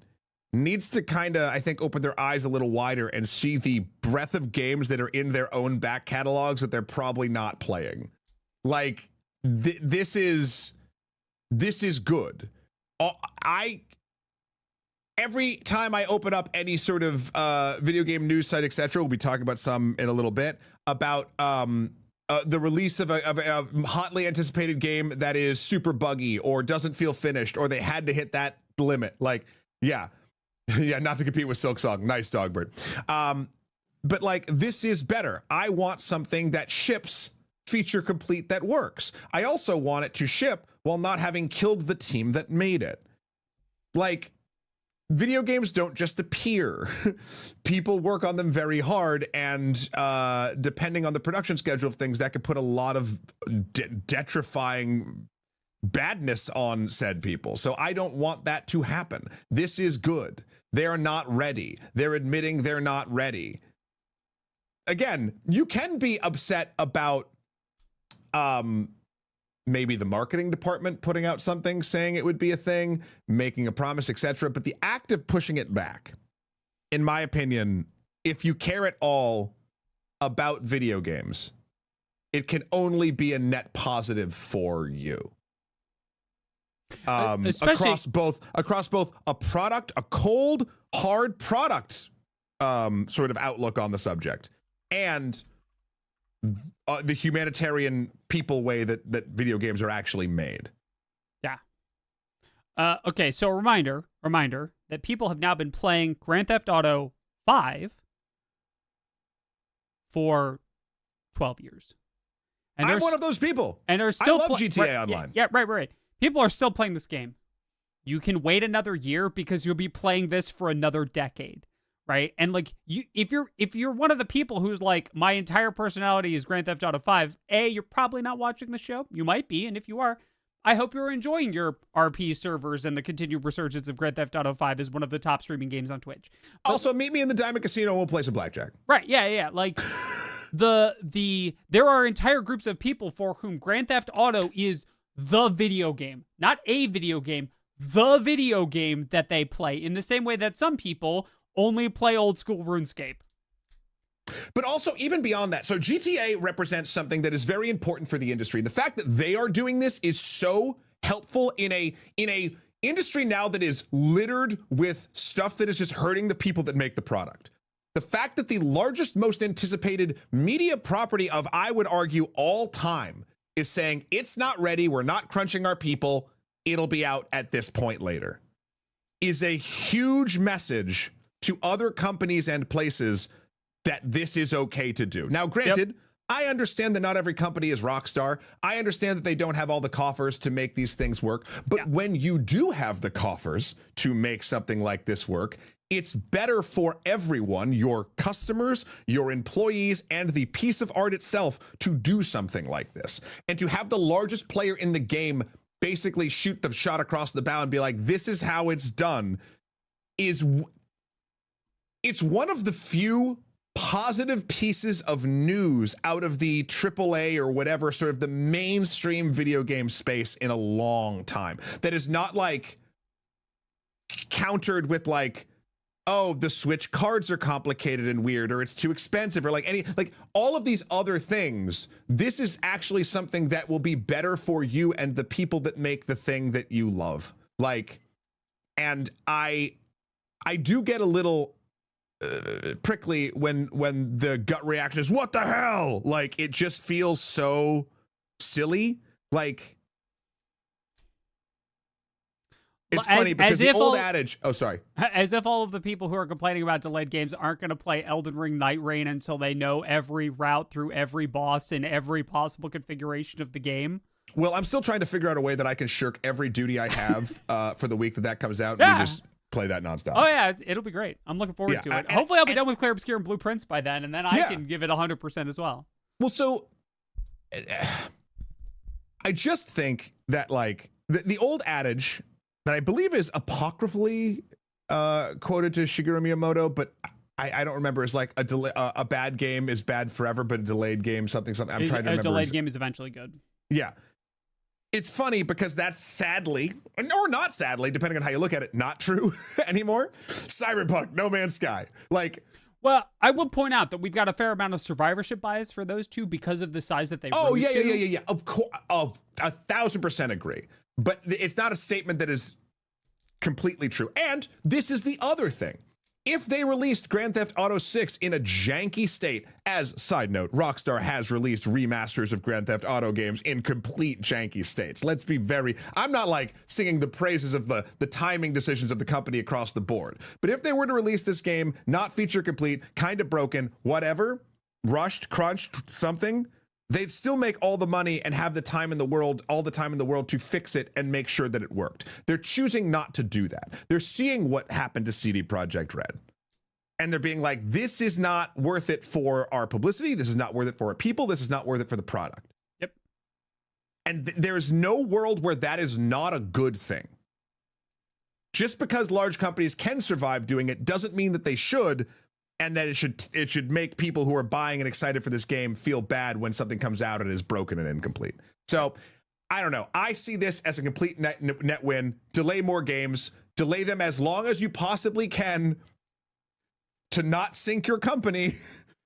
needs to kind of, I think, open their eyes a little wider and see the breadth of games that are in their own back catalogs that they're probably not playing. Like, this is good. Every time I open up any sort of video game news site, etc., we'll be talking about some in a little bit, about the release of a hotly anticipated game that is super buggy or doesn't feel finished, or they had to hit that limit. Like, yeah, not to compete with Silksong. Nice, Dogbird. But like, this is better. I want something that ships feature complete that works. I also want it to ship while not having killed the team that made it. Like, video games don't just appear. People work on them very hard, and depending on the production schedule of things, that could put a lot of detrifying badness on said people. So I don't want that to happen. This is good. They're not ready. They're admitting they're not ready. Again, you can be upset about maybe the marketing department putting out something saying it would be a thing, making a promise, etc. But the act of pushing it back, in my opinion, if you care at all about video games, it can only be a net positive for you. Across both a product, a cold, hard product sort of outlook on the subject, and the humanitarian people way that video games are actually made.
Yeah. Okay, so a reminder that people have now been playing Grand Theft Auto 5 for 12 years. And
I'm one of those people.
And are still
I love GTA Online.
Yeah, right. People are still playing this game. You can wait another year because you'll be playing this for another decade. Right. And like, if you're one of the people who's like, my entire personality is Grand Theft Auto 5, you're probably not watching the show. You might be. And if you are, I hope you're enjoying your RP servers and the continued resurgence of Grand Theft Auto 5 as one of the top streaming games on Twitch. But,
also, meet me in the Diamond Casino and we'll play some blackjack.
Right. Yeah. Like, there are entire groups of people for whom Grand Theft Auto is the video game, not a video game, the video game that they play, in the same way that some people only play old school RuneScape.
But also, even beyond that, so GTA represents something that is very important for the industry. The fact that they are doing this is so helpful in a industry now that is littered with stuff that is just hurting the people that make the product. The fact that the largest, most anticipated media property of, I would argue, all time is saying it's not ready, we're not crunching our people, it'll be out at this point later, is a huge message to other companies and places that this is okay to do. Now, granted, I understand that not every company is Rockstar. I understand that they don't have all the coffers to make these things work. But when you do have the coffers to make something like this work, it's better for everyone, your customers, your employees, and the piece of art itself to do something like this. And to have the largest player in the game basically shoot the shot across the bow and be like, this is how it's done, it's one of the few positive pieces of news out of the AAA or whatever, sort of the mainstream video game space in a long time. That is not like countered with like, oh, the Switch cards are complicated and weird, or it's too expensive, or like all of these other things. This is actually something that will be better for you and the people that make the thing that you love. Like, and I do get a little prickly when the gut reaction is, what the hell? Like, it just feels so silly. Like, it's funny because the old adage,
as if all of the people who are complaining about delayed games aren't going to play Elden Ring Night Rain until they know every route through every boss in every possible configuration of the game.
Well, I'm still trying to figure out a way that I can shirk every duty I have for the week that comes out, and we just play that nonstop.
Oh yeah, it'll be great. I'm looking forward to it. Hopefully I'll be done with Clair, Obscur, and Blueprints by then, and then I can give it 100% as well.
Well, so I just think that like the old adage that I believe is apocryphally quoted to Shigeru Miyamoto, but I don't remember, is like a bad game is bad forever, but a delayed game something. I'm trying to remember.
A delayed game is eventually good.
Yeah. it's funny because that's sadly, or not sadly, depending on how you look at it, not true anymore. Cyberpunk, No Man's Sky. Like,
well, I will point out that we've got a fair amount of survivorship bias for those two because of the size that they rose to.
Yeah. Of course, 1,000% agree. But it's not a statement that is completely true. And this is the other thing. If they released Grand Theft Auto 6 in a janky state, as side note, Rockstar has released remasters of Grand Theft Auto games in complete janky states. Let's be I'm not like singing the praises of the timing decisions of the company across the board. But if they were to release this game, not feature complete, kind of broken, whatever, rushed, crunched, something, they'd still make all the money and have all the time in the world to fix it and make sure that it worked. They're choosing not to do that. They're seeing what happened to CD Projekt Red. And they're being like, this is not worth it for our publicity. This is not worth it for our people. This is not worth it for the product.
Yep.
And there's no world where that is not a good thing. Just because large companies can survive doing it doesn't mean that they should. And that it should make people who are buying and excited for this game feel bad when something comes out and is broken and incomplete. So I don't know. I see this as a complete net win. Delay more games. Delay them as long as you possibly can to not sink your company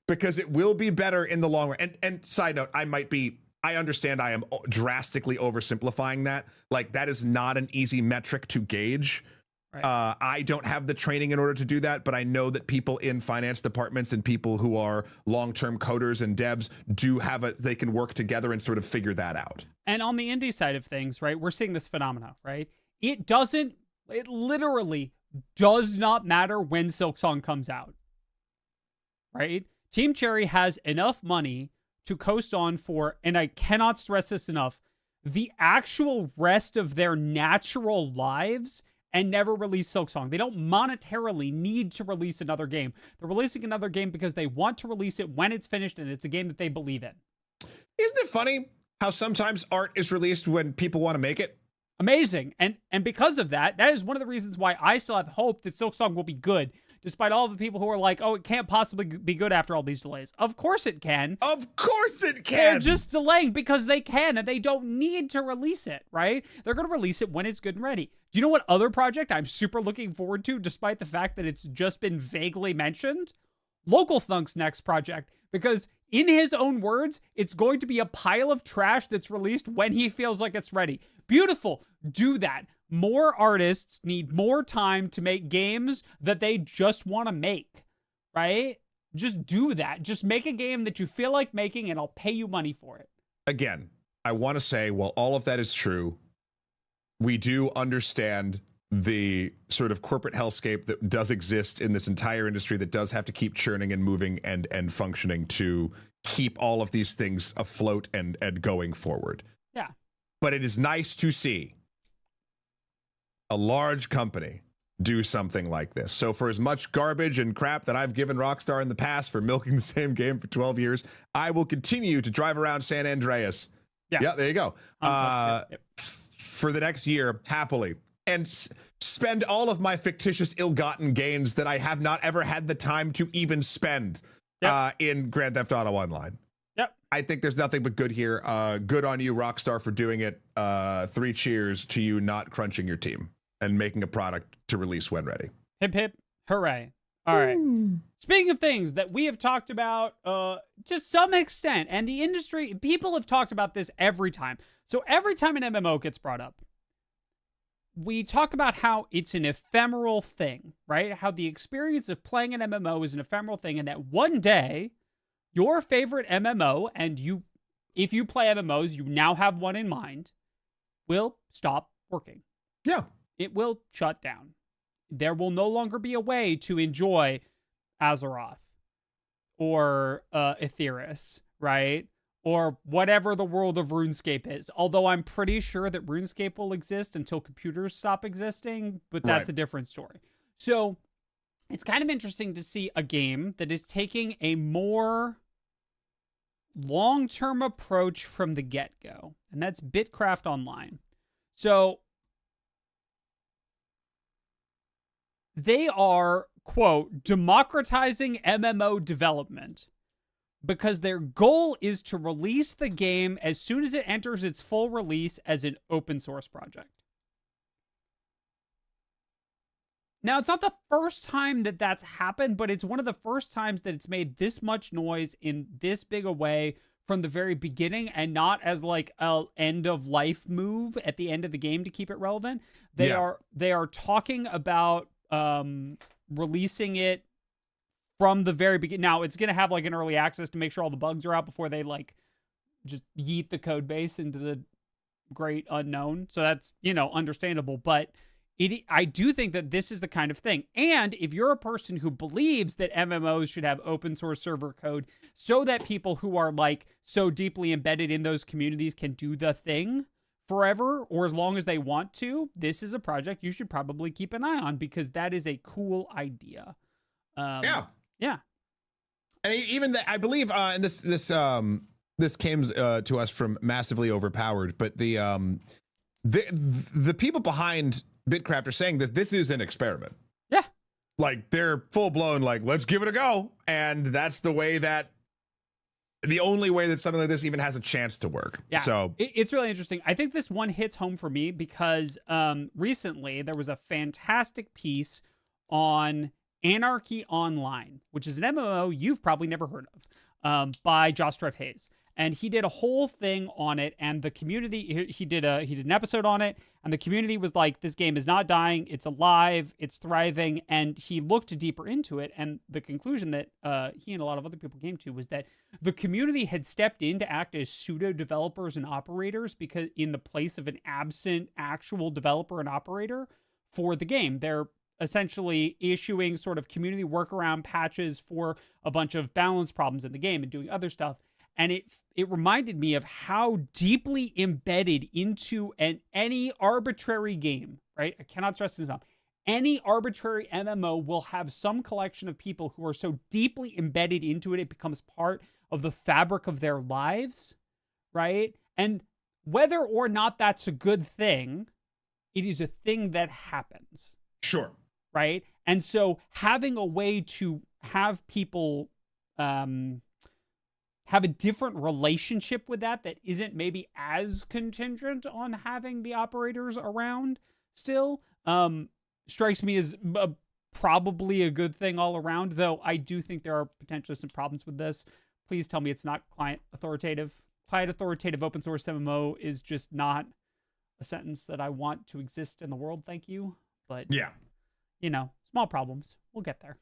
because it will be better in the long run. And side note, I understand I am drastically oversimplifying that. Like, that is not an easy metric to gauge. Right. I don't have the training in order to do that, but I know that people in finance departments and people who are long-term coders and devs they can work together and sort of figure that out.
And on the indie side of things, right, we're seeing this phenomena, right? It literally does not matter when Silksong comes out, right? Team Cherry has enough money to coast on for, and I cannot stress this enough, the actual rest of their natural lives and never release Silksong. They don't monetarily need to release another game. They're releasing another game because they want to release it when it's finished and it's a game that they believe in.
Isn't it funny how sometimes art is released when people want to make it?
Amazing. And because of that is one of the reasons why I still have hope that Silksong will be good, despite all the people who are like, oh, it can't possibly be good after all these delays. Of course it can.
Of course it can.
They're just delaying because they can, and they don't need to release it, right? They're going to release it when it's good and ready. Do you know what other project I'm super looking forward to, despite the fact that it's just been vaguely mentioned? Local Thunk's next project, because in his own words, it's going to be a pile of trash that's released when he feels like it's ready. Beautiful. Do that. More artists need more time to make games that they just want to make, right? Just do that. Just make a game that you feel like making, and I'll pay you money for it.
Again, I want to say, while all of that is true, we do understand the sort of corporate hellscape that does exist in this entire industry that does have to keep churning and moving and functioning to keep all of these things afloat and going forward.
Yeah.
But it is nice to see a large company do something like this. So for as much garbage and crap that I've given Rockstar in the past for milking the same game for 12 years, I will continue to drive around San Andreas. Yeah, there you go. For the next year, happily. And spend all of my fictitious ill-gotten gains that I have not ever had the time to even spend in Grand Theft Auto Online.
Yep.
I think there's nothing but good here. Good on you, Rockstar, for doing it. 3 cheers to you not crunching your team and making a product to release when ready.
Hip, hip, hooray. All right. Speaking of things that we have talked about to some extent, and the industry, people have talked about this every time. So every time an MMO gets brought up, we talk about how it's an ephemeral thing, right? How the experience of playing an MMO is an ephemeral thing, and that one day, your favorite MMO, and if you play MMOs, you now have one in mind, will stop working.
Yeah.
It will shut down. There will no longer be a way to enjoy Azeroth or Aetheris, right? Or whatever the world of RuneScape is. Although I'm pretty sure that RuneScape will exist until computers stop existing, but that's a different story. So it's kind of interesting to see a game that is taking a more long-term approach from the get-go, and that's Bitcraft Online. So they are, quote, democratizing MMO development because their goal is to release the game as soon as it enters its full release as an open source project. Now, it's not the first time that that's happened, but it's one of the first times that it's made this much noise in this big a way from the very beginning, and not as like a end of life move at the end of the game to keep it relevant. They are talking about releasing it from the very beginning. Now, it's going to have like an early access to make sure all the bugs are out before they like just yeet the code base into the great unknown. So that's, understandable, but I do think that this is the kind of thing. And if you're a person who believes that MMOs should have open source server code so that people who are like so deeply embedded in those communities can do the thing forever or as long as they want to, this is a project you should probably keep an eye on, because that is a cool idea. Yeah.
And even I believe, and this came to us from Massively Overpowered, but the people behind Bitcraft are saying this is an experiment.
Yeah.
Like, they're full blown, like, let's give it a go. And that's the only way that something like this even has a chance to work.
Yeah.
So
it's really interesting. I think this one hits home for me because recently there was a fantastic piece on Anarchy Online, which is an MMO you've probably never heard of, by Josh Hayes. And he did a whole thing on it, and the community, he did an episode on it, and the community was like, this game is not dying, it's alive, it's thriving, and he looked deeper into it, and the conclusion that he and a lot of other people came to was that the community had stepped in to act as pseudo-developers and operators, because in the place of an absent actual developer and operator for the game. They're essentially issuing sort of community workaround patches for a bunch of balance problems in the game and doing other stuff. And it reminded me of how deeply embedded into any arbitrary game, right? I cannot stress this enough. Any arbitrary MMO will have some collection of people who are so deeply embedded into it, it becomes part of the fabric of their lives, right? And whether or not that's a good thing, it is a thing that happens.
Sure.
Right? And so having a way to have people have a different relationship with that isn't maybe as contingent on having the operators around still, strikes me as probably a good thing all around, though I do think there are potentially some problems with this. Please tell me it's not client authoritative. Client authoritative open source MMO is just not a sentence that I want to exist in the world, thank you. But,
yeah,
small problems. We'll get there.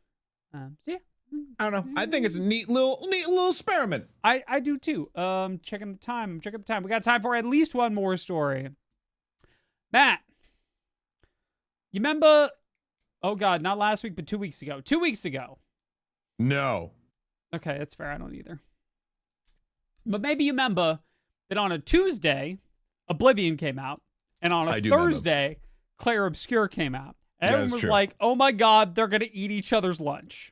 So yeah.
I don't know. I think it's a neat little experiment.
I do too. Checking the time. We got time for at least one more story. Matt, you remember? Oh God, not last week, but 2 weeks ago. 2 weeks ago.
No.
Okay, that's fair. I don't either. But maybe you remember that on a Tuesday, Oblivion came out, and on a Thursday, Clair Obscur came out. And everyone was like, "Oh my God, they're gonna eat each other's lunch."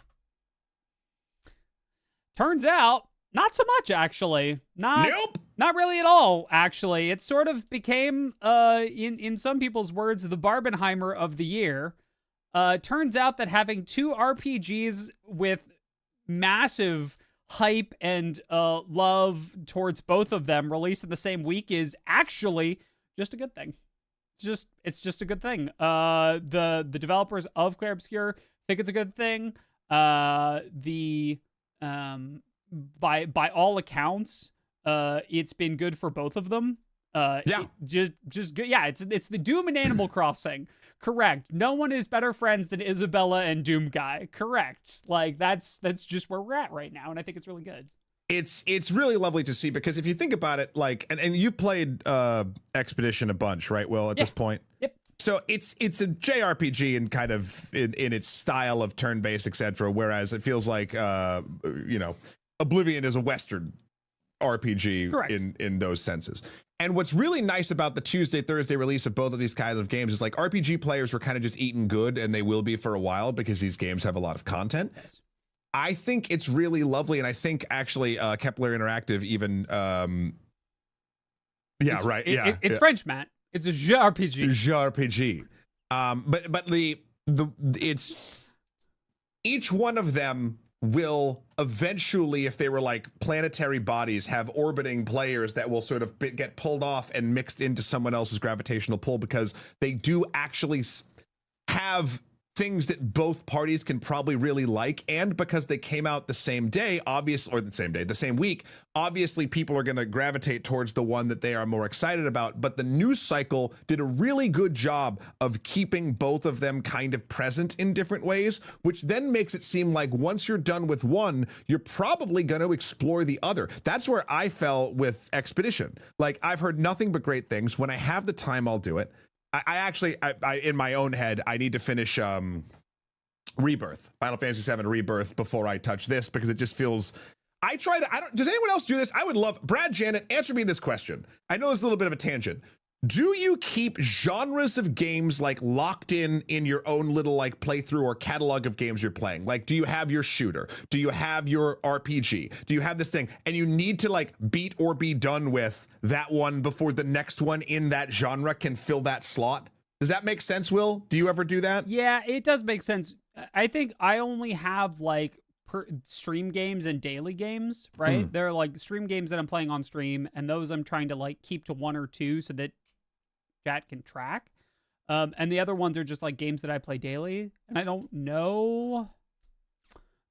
Turns out, not so much, actually.
Nope.
Not really at all, actually. It sort of became, in some people's words, the Barbenheimer of the year. Turns out that having two RPGs with massive hype and love towards both of them released in the same week is actually just a good thing. It's just a good thing. The developers of Clair Obscur think it's a good thing. By all accounts, it's been good for both of them. Just good. Yeah, it's the Doom and Animal Crossing. Correct. No one is better friends than Isabella and Doom Guy. Correct. Like that's just where we're at right now, and I think it's really good.
It's really lovely to see, because if you think about it, like, and you played Expedition a bunch, right, Will, at this point?
Yep.
So it's a JRPG and kind of in its style of turn-based, etc. Whereas it feels like Oblivion is a Western RPG in those senses. And what's really nice about the Thursday release of both of these kinds of games is like RPG players were kind of just eating good, and they will be for a while because these games have a lot of content.
Yes.
I think it's really lovely, and I think actually Kepler Interactive even
it's French, Matt. It's a JRPG.
But it's each one of them will eventually, if they were like planetary bodies, have orbiting players that will sort of get pulled off and mixed into someone else's gravitational pull, because they do actually have things that both parties can probably really like, and because they came out the same day, the same week, obviously people are going to gravitate towards the one that they are more excited about. But the news cycle did a really good job of keeping both of them kind of present in different ways, which then makes it seem like once you're done with one, you're probably going to explore the other. That's where I fell with Expedition. Like, I've heard nothing but great things. When I have the time, I'll do it. I actually, in my own head, I need to finish Rebirth, Final Fantasy VII Rebirth, before I touch this, because it just feels, does anyone else do this? I would love, Brad, Janet, answer me this question. I know it's a little bit of a tangent. Do you keep genres of games like locked in your own little like playthrough or catalog of games you're playing? Like, do you have your shooter? Do you have your RPG? Do you have this thing? And you need to like beat or be done with that one before the next one in that genre can fill that slot? Does that make sense, Will? Do you ever do that?
Yeah, it does make sense. I think I only have like stream games and daily games, right? They're like stream games that I'm playing on stream, and those I'm trying to like keep to 1 or 2 so that chat can track. And the other ones are just like games that I play daily. And I don't know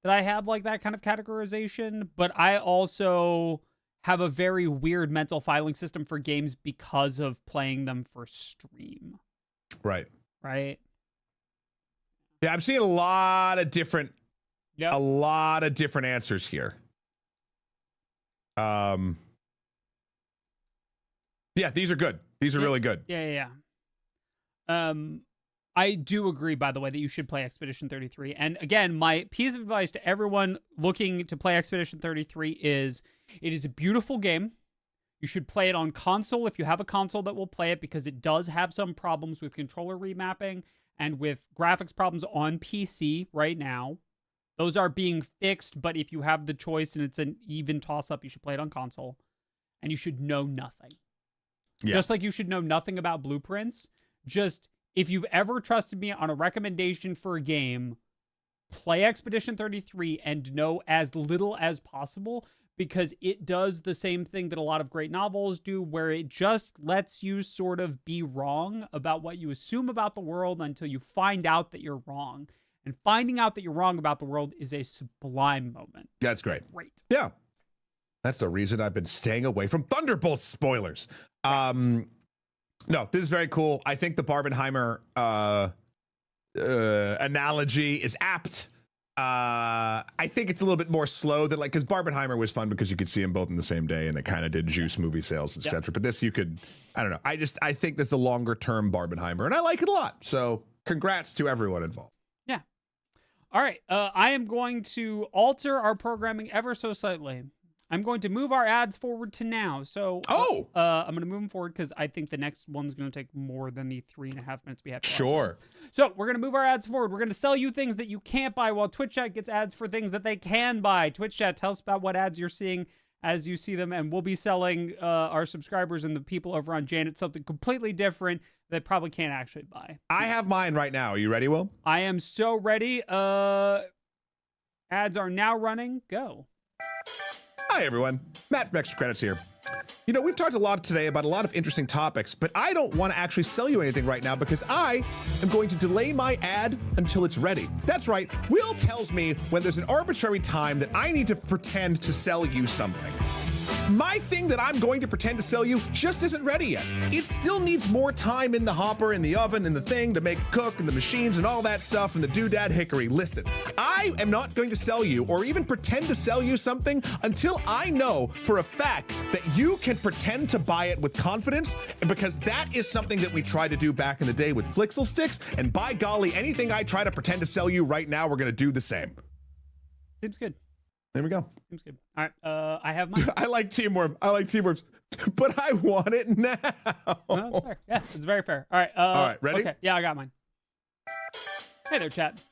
that I have like that kind of categorization, but I also have a very weird mental filing system for games because of playing them for stream.
Right.
Right.
Yeah, I'm seeing a lot of different answers here. Yeah, these are good. These are really good.
Yeah. I do agree, by the way, that you should play Expedition 33. And again, my piece of advice to everyone looking to play Expedition 33 is it is a beautiful game. You should play it on console if you have a console that will play it, because it does have some problems with controller remapping and with graphics problems on PC right now. Those are being fixed, but if you have the choice and it's an even toss-up, you should play it on console. And you should know nothing. Yeah. Just like you should know nothing about blueprints. Just, if you've ever trusted me on a recommendation for a game, play Expedition 33 and know as little as possible, because it does the same thing that a lot of great novels do, where it just lets you sort of be wrong about what you assume about the world until you find out that you're wrong. And finding out that you're wrong about the world is a sublime moment.
That's great.
Great.
Yeah. That's the reason I've been staying away from Thunderbolt spoilers. No, this is very cool. I think the Barbenheimer analogy is apt. I think it's a little bit more slow than, like, because Barbenheimer was fun because you could see them both in the same day and it kind of did juice movie sales, etc. But this, you could, I don't know. I think this is a longer term Barbenheimer, and I like it a lot. So congrats to everyone involved.
Yeah. All right. I am going to alter our programming ever so slightly. I'm going to move our ads forward to now. So I'm going to move them forward because I think the next one's going to take more than the 3.5 minutes we have.
Sure.
So we're going to move our ads forward. We're going to sell you things that you can't buy, while Twitch Chat gets ads for things that they can buy. Twitch Chat, tell us about what ads you're seeing as you see them, and we'll be selling our subscribers and the people over on Janet something completely different that probably can't actually buy.
I have mine right now. Are you ready, Will?
I am so ready. Ads are now running. Go.
Hi, everyone. Matt from Extra Credits here. You know, we've talked a lot today about a lot of interesting topics, but I don't want to actually sell you anything right now because I am going to delay my ad until it's ready. That's right. Will tells me when there's an arbitrary time that I need to pretend to sell you something. My thing that I'm going to pretend to sell you just isn't ready yet. It still needs more time in the hopper, in the oven, in the thing to make it cook, and the machines and all that stuff, and the doodad hickory. Listen, I am not going to sell you or even pretend to sell you something until I know for a fact that you can pretend to buy it with confidence, because that is something that we tried to do back in the day with Flixel Sticks, and by golly, anything I try to pretend to sell you right now, we're going to do the same.
Seems good.
There we go.
Seems good. All right, I have mine.
I like teamwork, but I want it now.
No, that's fair. Yeah, it's very fair. All right,
ready?
Okay, yeah, I got mine. Hey there, chat.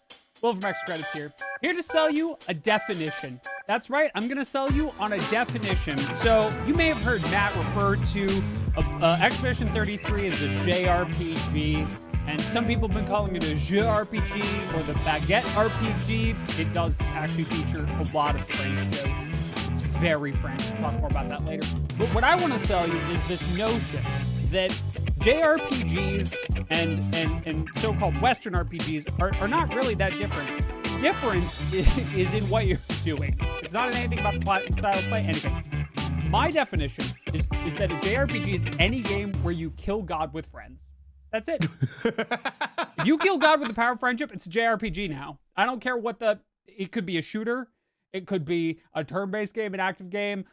Will from Extra Credits here to sell you a definition. That's right, I'm gonna sell you on a definition. So you may have heard Matt refer to Expedition 33 as a JRPG. And some people have been calling it a jeu RPG or the baguette RPG. It does actually feature a lot of French jokes. It's very French. We'll talk more about that later. But what I want to tell you is this notion that JRPGs and so-called Western RPGs are not really that different. The difference is in what you're doing. It's not anything about the plot and style of play, anything. My definition is that a JRPG is any game where you kill God with friends. That's it. If you kill God with the power of friendship, it's a JRPG now. I don't care it could be a shooter. It could be a turn-based game, an active game.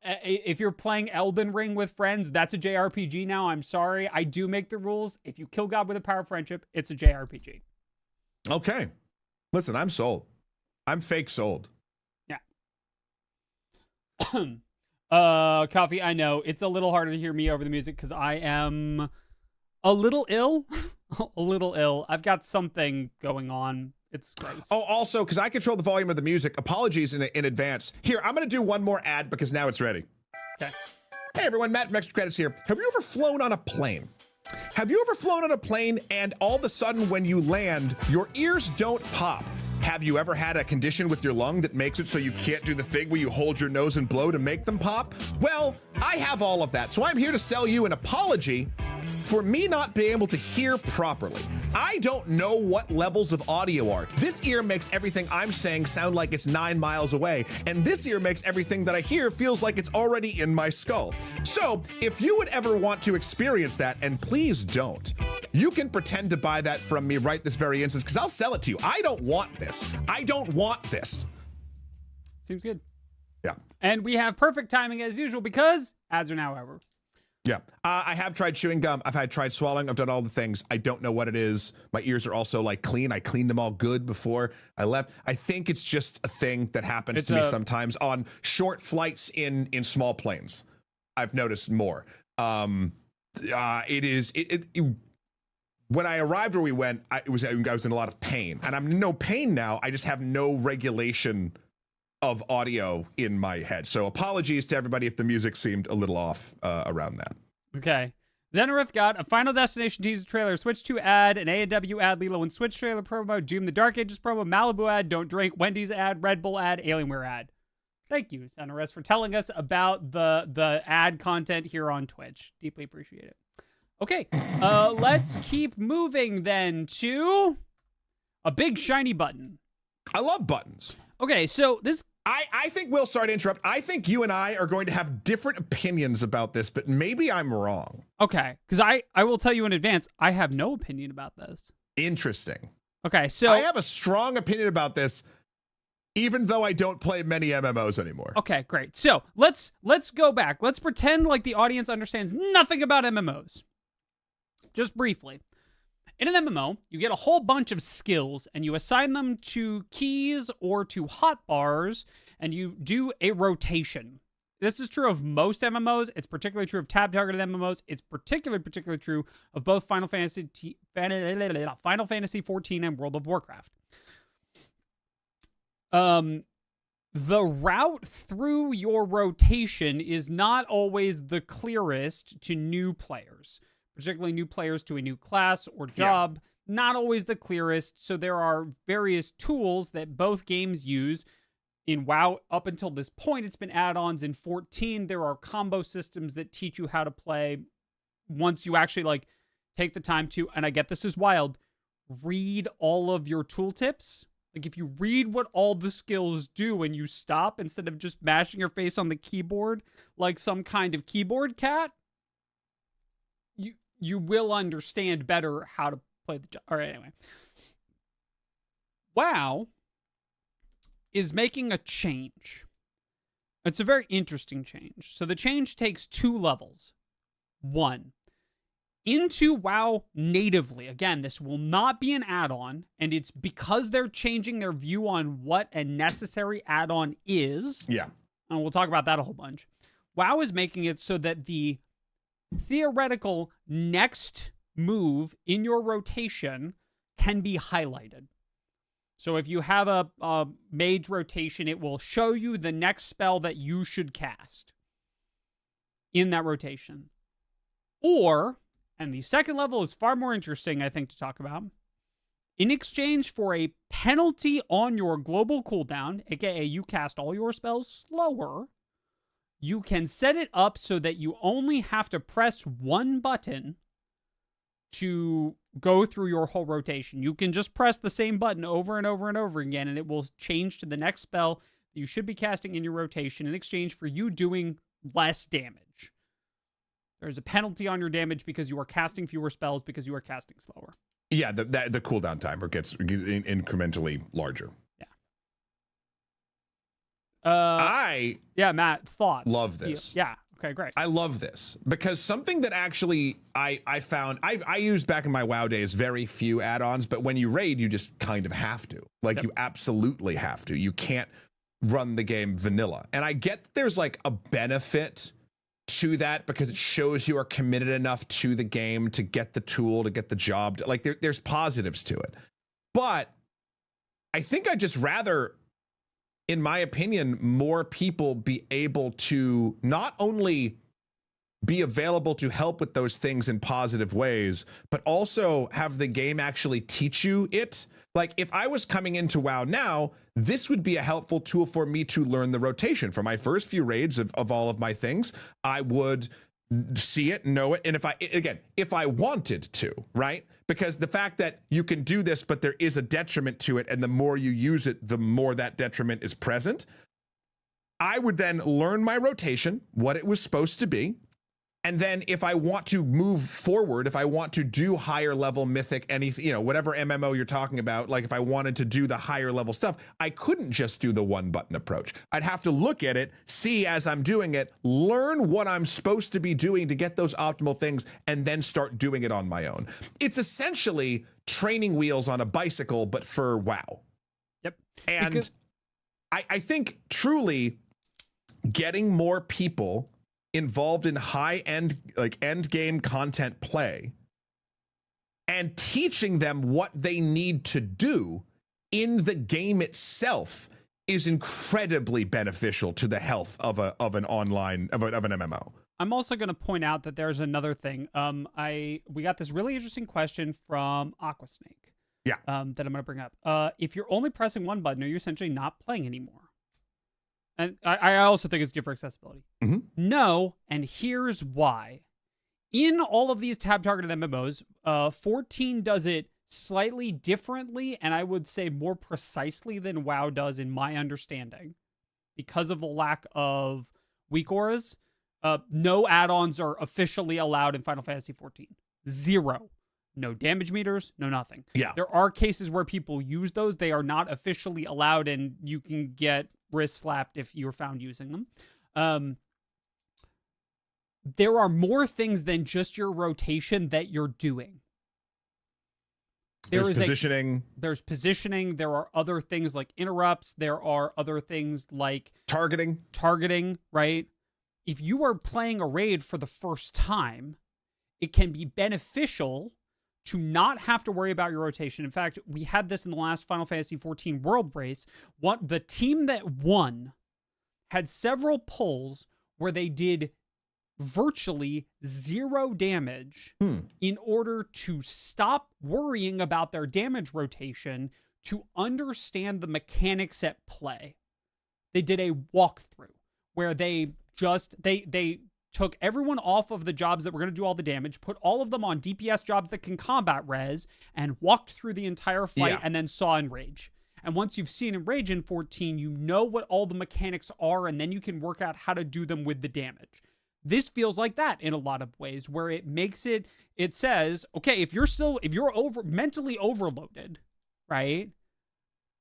If you're playing Elden Ring with friends, that's a JRPG now. I'm sorry. I do make the rules. If you kill God with the power of friendship, it's a JRPG.
Okay. Listen, I'm sold. I'm fake sold.
Yeah. Coffee, I know. It's a little harder to hear me over the music because I am a little ill. A little ill. I've got something going on. It's gross.
Oh, also, because I control the volume of the music, apologies in advance. Here, I'm going to do one more ad because now it's ready.
Okay.
Hey, everyone. Matt from Extra Credits here. Have you ever flown on a plane? Have you ever flown on a plane and all of a sudden when you land, your ears don't pop? Have you ever had a condition with your lung that makes it so you can't do the thing where you hold your nose and blow to make them pop? Well, I have all of that, so I'm here to sell you an apology for me not being able to hear properly. I don't know what levels of audio are. This ear makes everything I'm saying sound like it's 9 miles away, and this ear makes everything that I hear feels like it's already in my skull. So, if you would ever want to experience that, and please don't, you can pretend to buy that from me right this very instant, because I'll sell it to you. I don't want this. I don't want this.
Seems good.
Yeah.
And we have perfect timing as usual because ads are now over.
Yeah. I have tried chewing gum. I've tried swallowing. I've done all the things. I don't know what it is. My ears are also like clean. I cleaned them all good before I left. I think it's just a thing that happens to me sometimes on short flights in small planes. I've noticed more. When I arrived where we went, I was in a lot of pain, and I'm in no pain now. I just have no regulation of audio in my head. So apologies to everybody if the music seemed a little off around that.
Okay. Zenarith got a Final Destination teaser trailer, Switch 2 ad, an A&W ad, Lilo and Switch trailer promo, Doom the Dark Ages promo, Malibu ad, Don't Drink, Wendy's ad, Red Bull ad, Alienware ad. Thank you, Zenarith, for telling us about the ad content here on Twitch. Deeply appreciate it. Okay, let's keep moving then to a big shiny button.
I love buttons.
Okay, so this...
I think Will, sorry to interrupt. I think you and I are going to have different opinions about this, but maybe I'm wrong.
Okay, because I will tell you in advance, I have no opinion about this.
Interesting.
Okay, so...
I have a strong opinion about this, even though I don't play many MMOs anymore.
Okay, great. So let's go back. Let's pretend like the audience understands nothing about MMOs. Just briefly. In an MMO, you get a whole bunch of skills, and you assign them to keys or to hotbars, and you do a rotation. This is true of most MMOs. It's particularly true of tab-targeted MMOs. It's particularly true of both Final Fantasy XIV and World of Warcraft. The route through your rotation is not always the clearest to new players. Particularly new players to a new class or job, not always the clearest. So there are various tools that both games use. In WoW, up until this point, it's been add-ons. In 14, there are combo systems that teach you how to play once you actually take the time to, and I get this is wild, read all of your tooltips. Like if you read what all the skills do and you stop instead of just mashing your face on the keyboard like some kind of keyboard cat, you will understand better how to play the job. All right, anyway. WoW is making a change. It's a very interesting change. So the change takes 2 levels. 1, into WoW natively. Again, this will not be an add-on, and it's because they're changing their view on what a necessary add-on is.
Yeah.
And we'll talk about that a whole bunch. WoW is making it so that the theoretical next move in your rotation can be highlighted. So if you have a mage rotation, it will show you the next spell that you should cast in that rotation. Or And the second level is far more interesting, I think, to talk about. In exchange for a penalty on your global cooldown, aka you cast all your spells slower, you can set it up so that you only have to press one button to go through your whole rotation. You can just press the same button over and over and over again, and it will change to the next spell you should be casting in your rotation in exchange for you doing less damage. There's a penalty on your damage because you are casting fewer spells because you are casting slower.
Yeah, the cooldown timer gets incrementally larger.
Yeah. Matt, thoughts?
Love this.
Yeah. Okay, great.
I love this because something that actually I found I used back in my WoW days very few add-ons, but when you raid, you just kind of have to. Like you absolutely have to. You can't run the game vanilla. And I get there's like a benefit to that because it shows you are committed enough to the game to get the tool, to get the job. Like there's positives to it. But I think I'd just rather, in my opinion, more people be able to not only be available to help with those things in positive ways, but also have the game actually teach you it. Like if I was coming into WoW now, this would be a helpful tool for me to learn the rotation. For my first few raids of all of my things, I would see it, know it. And if I wanted to, right? Because the fact that you can do this, but there is a detriment to it, and the more you use it, the more that detriment is present. I would then learn my rotation, what it was supposed to be. And then if I want to move forward, if I want to do higher level mythic, whatever MMO you're talking about, like if I wanted to do the higher level stuff, I couldn't just do the one button approach. I'd have to look at it, see as I'm doing it, learn what I'm supposed to be doing to get those optimal things, and then start doing it on my own. It's essentially training wheels on a bicycle, but for WoW.
Yep.
And I think truly getting more people involved in high-end, like end-game content play and teaching them what they need to do in the game itself is incredibly beneficial to the health of an MMO.
I'm also going to point out that there's another thing. We got this really interesting question from Aquasnake.
Yeah.
That I'm going to bring up. If you're only pressing one button, are you essentially not playing anymore? And I also think it's good for accessibility.
Mm-hmm.
No, and here's why. In all of these tab-targeted MMOs, 14 does it slightly differently, and I would say more precisely than WoW does in my understanding. Because of the lack of weak auras, no add-ons are officially allowed in Final Fantasy 14. 0. No damage meters, no nothing.
Yeah.
There are cases where people use those. They are not officially allowed, and you can get wrist slapped if you're found using them. There are more things than just your rotation that you're doing.
There's positioning.
There's positioning. There are other things like interrupts. There are other things like targeting, right? If you are playing a raid for the first time, it can be beneficial to not have to worry about your rotation. In fact, we had this in the last Final Fantasy XIV World Race. The team that won had several pulls where they did virtually 0 damage in order to stop worrying about their damage rotation to understand the mechanics at play. They did a walkthrough where they took everyone off of the jobs that were going to do all the damage, put all of them on DPS jobs that can combat res, and walked through the entire fight and then saw Enrage. And once you've seen Enrage in 14, you know what all the mechanics are, and then you can work out how to do them with the damage. This feels like that in a lot of ways, where it makes it says, okay, if you're mentally overloaded, right?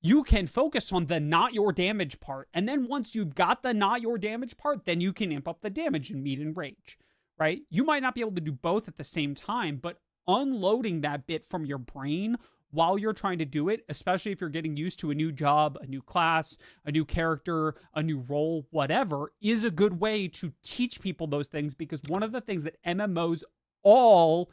You can focus on the not your damage part. And then once you've got the not your damage part, then you can amp up the damage and meet Enrage, right? You might not be able to do both at the same time, but unloading that bit from your brain while you're trying to do it, especially if you're getting used to a new job, a new class, a new character, a new role, whatever, is a good way to teach people those things, because one of the things that MMOs all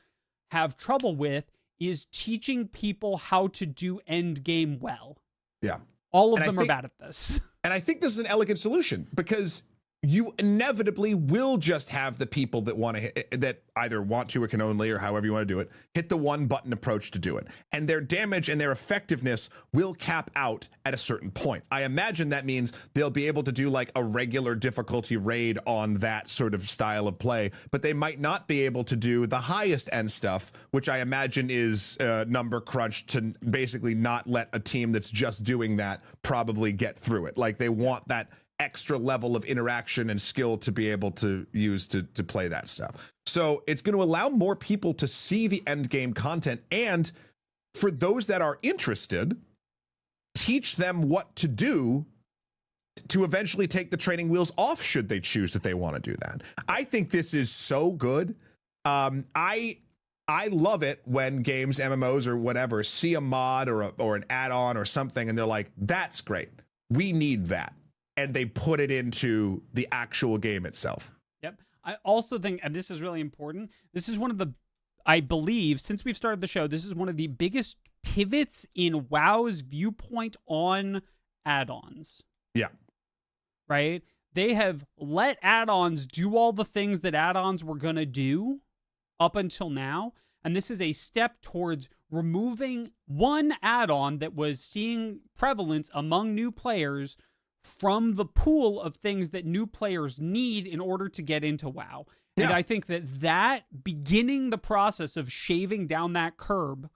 have trouble with is teaching people how to do end game well.
Yeah.
All of them are bad at this.
And I think this is an elegant solution, because you inevitably will just have the people that want to hit, that either want to or can only, or however you want to do it, hit the one button approach to do it. And their damage and their effectiveness will cap out at a certain point. I imagine that means they'll be able to do like a regular difficulty raid on that sort of style of play, but they might not be able to do the highest end stuff, which I imagine is number crunched to basically not let a team that's just doing that probably get through it. Like they want that extra level of interaction and skill to be able to use to play that stuff. So it's going to allow more people to see the end game content, and for those that are interested, teach them what to do to eventually take the training wheels off should they choose that they want to do that. I think this is so good. I love it when games, MMOs or whatever, see a mod or an add-on or something and they're like, that's great. We need that. And they put it into the actual game itself.
Yep. I also think, and this is really important, this is one of the, I believe, since we've started the show, this is one of the biggest pivots in WoW's viewpoint on add-ons.
Yeah.
Right? They have let add-ons do all the things that add-ons were going to do up until now. And this is a step towards removing one add-on that was seeing prevalence among new players from the pool of things that new players need in order to get into WoW. Yeah. And I think that beginning the process of shaving down that curb,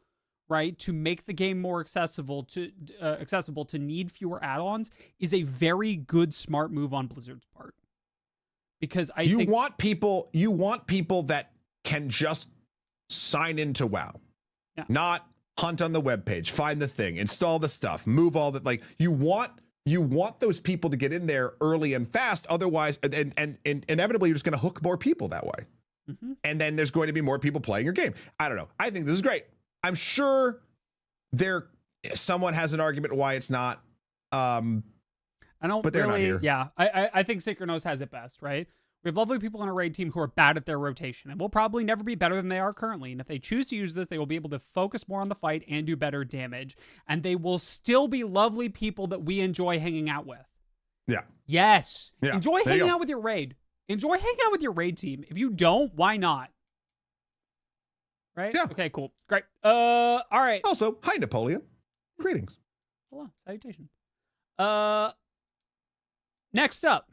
right, to make the game more accessible to need fewer add-ons is a very good, smart move on Blizzard's part. Because you want people that can just sign into WoW, not hunt on the webpage, find the thing, install the stuff, move all that. Like you want those people to get in there early and fast. Otherwise, and inevitably, you're just going to hook more people that way. Mm-hmm. And then there's going to be more people playing your game. I don't know. I think this is great. I'm sure someone has an argument why it's not. I don't. But they're not here. Yeah, I think Synchronos has it best, right? We have lovely people on our raid team who are bad at their rotation and will probably never be better than they are currently. And if they choose to use this, they will be able to focus more on the fight and do better damage. And they will still be lovely people that we enjoy hanging out with.
Yeah.
Yes. Yeah. Enjoy hanging out with your raid. Enjoy hanging out with your raid team. If you don't, why not? Right?
Yeah.
Okay, cool. Great. All right.
Also, hi, Napoleon. Greetings.
Hello. Salutation. Next up.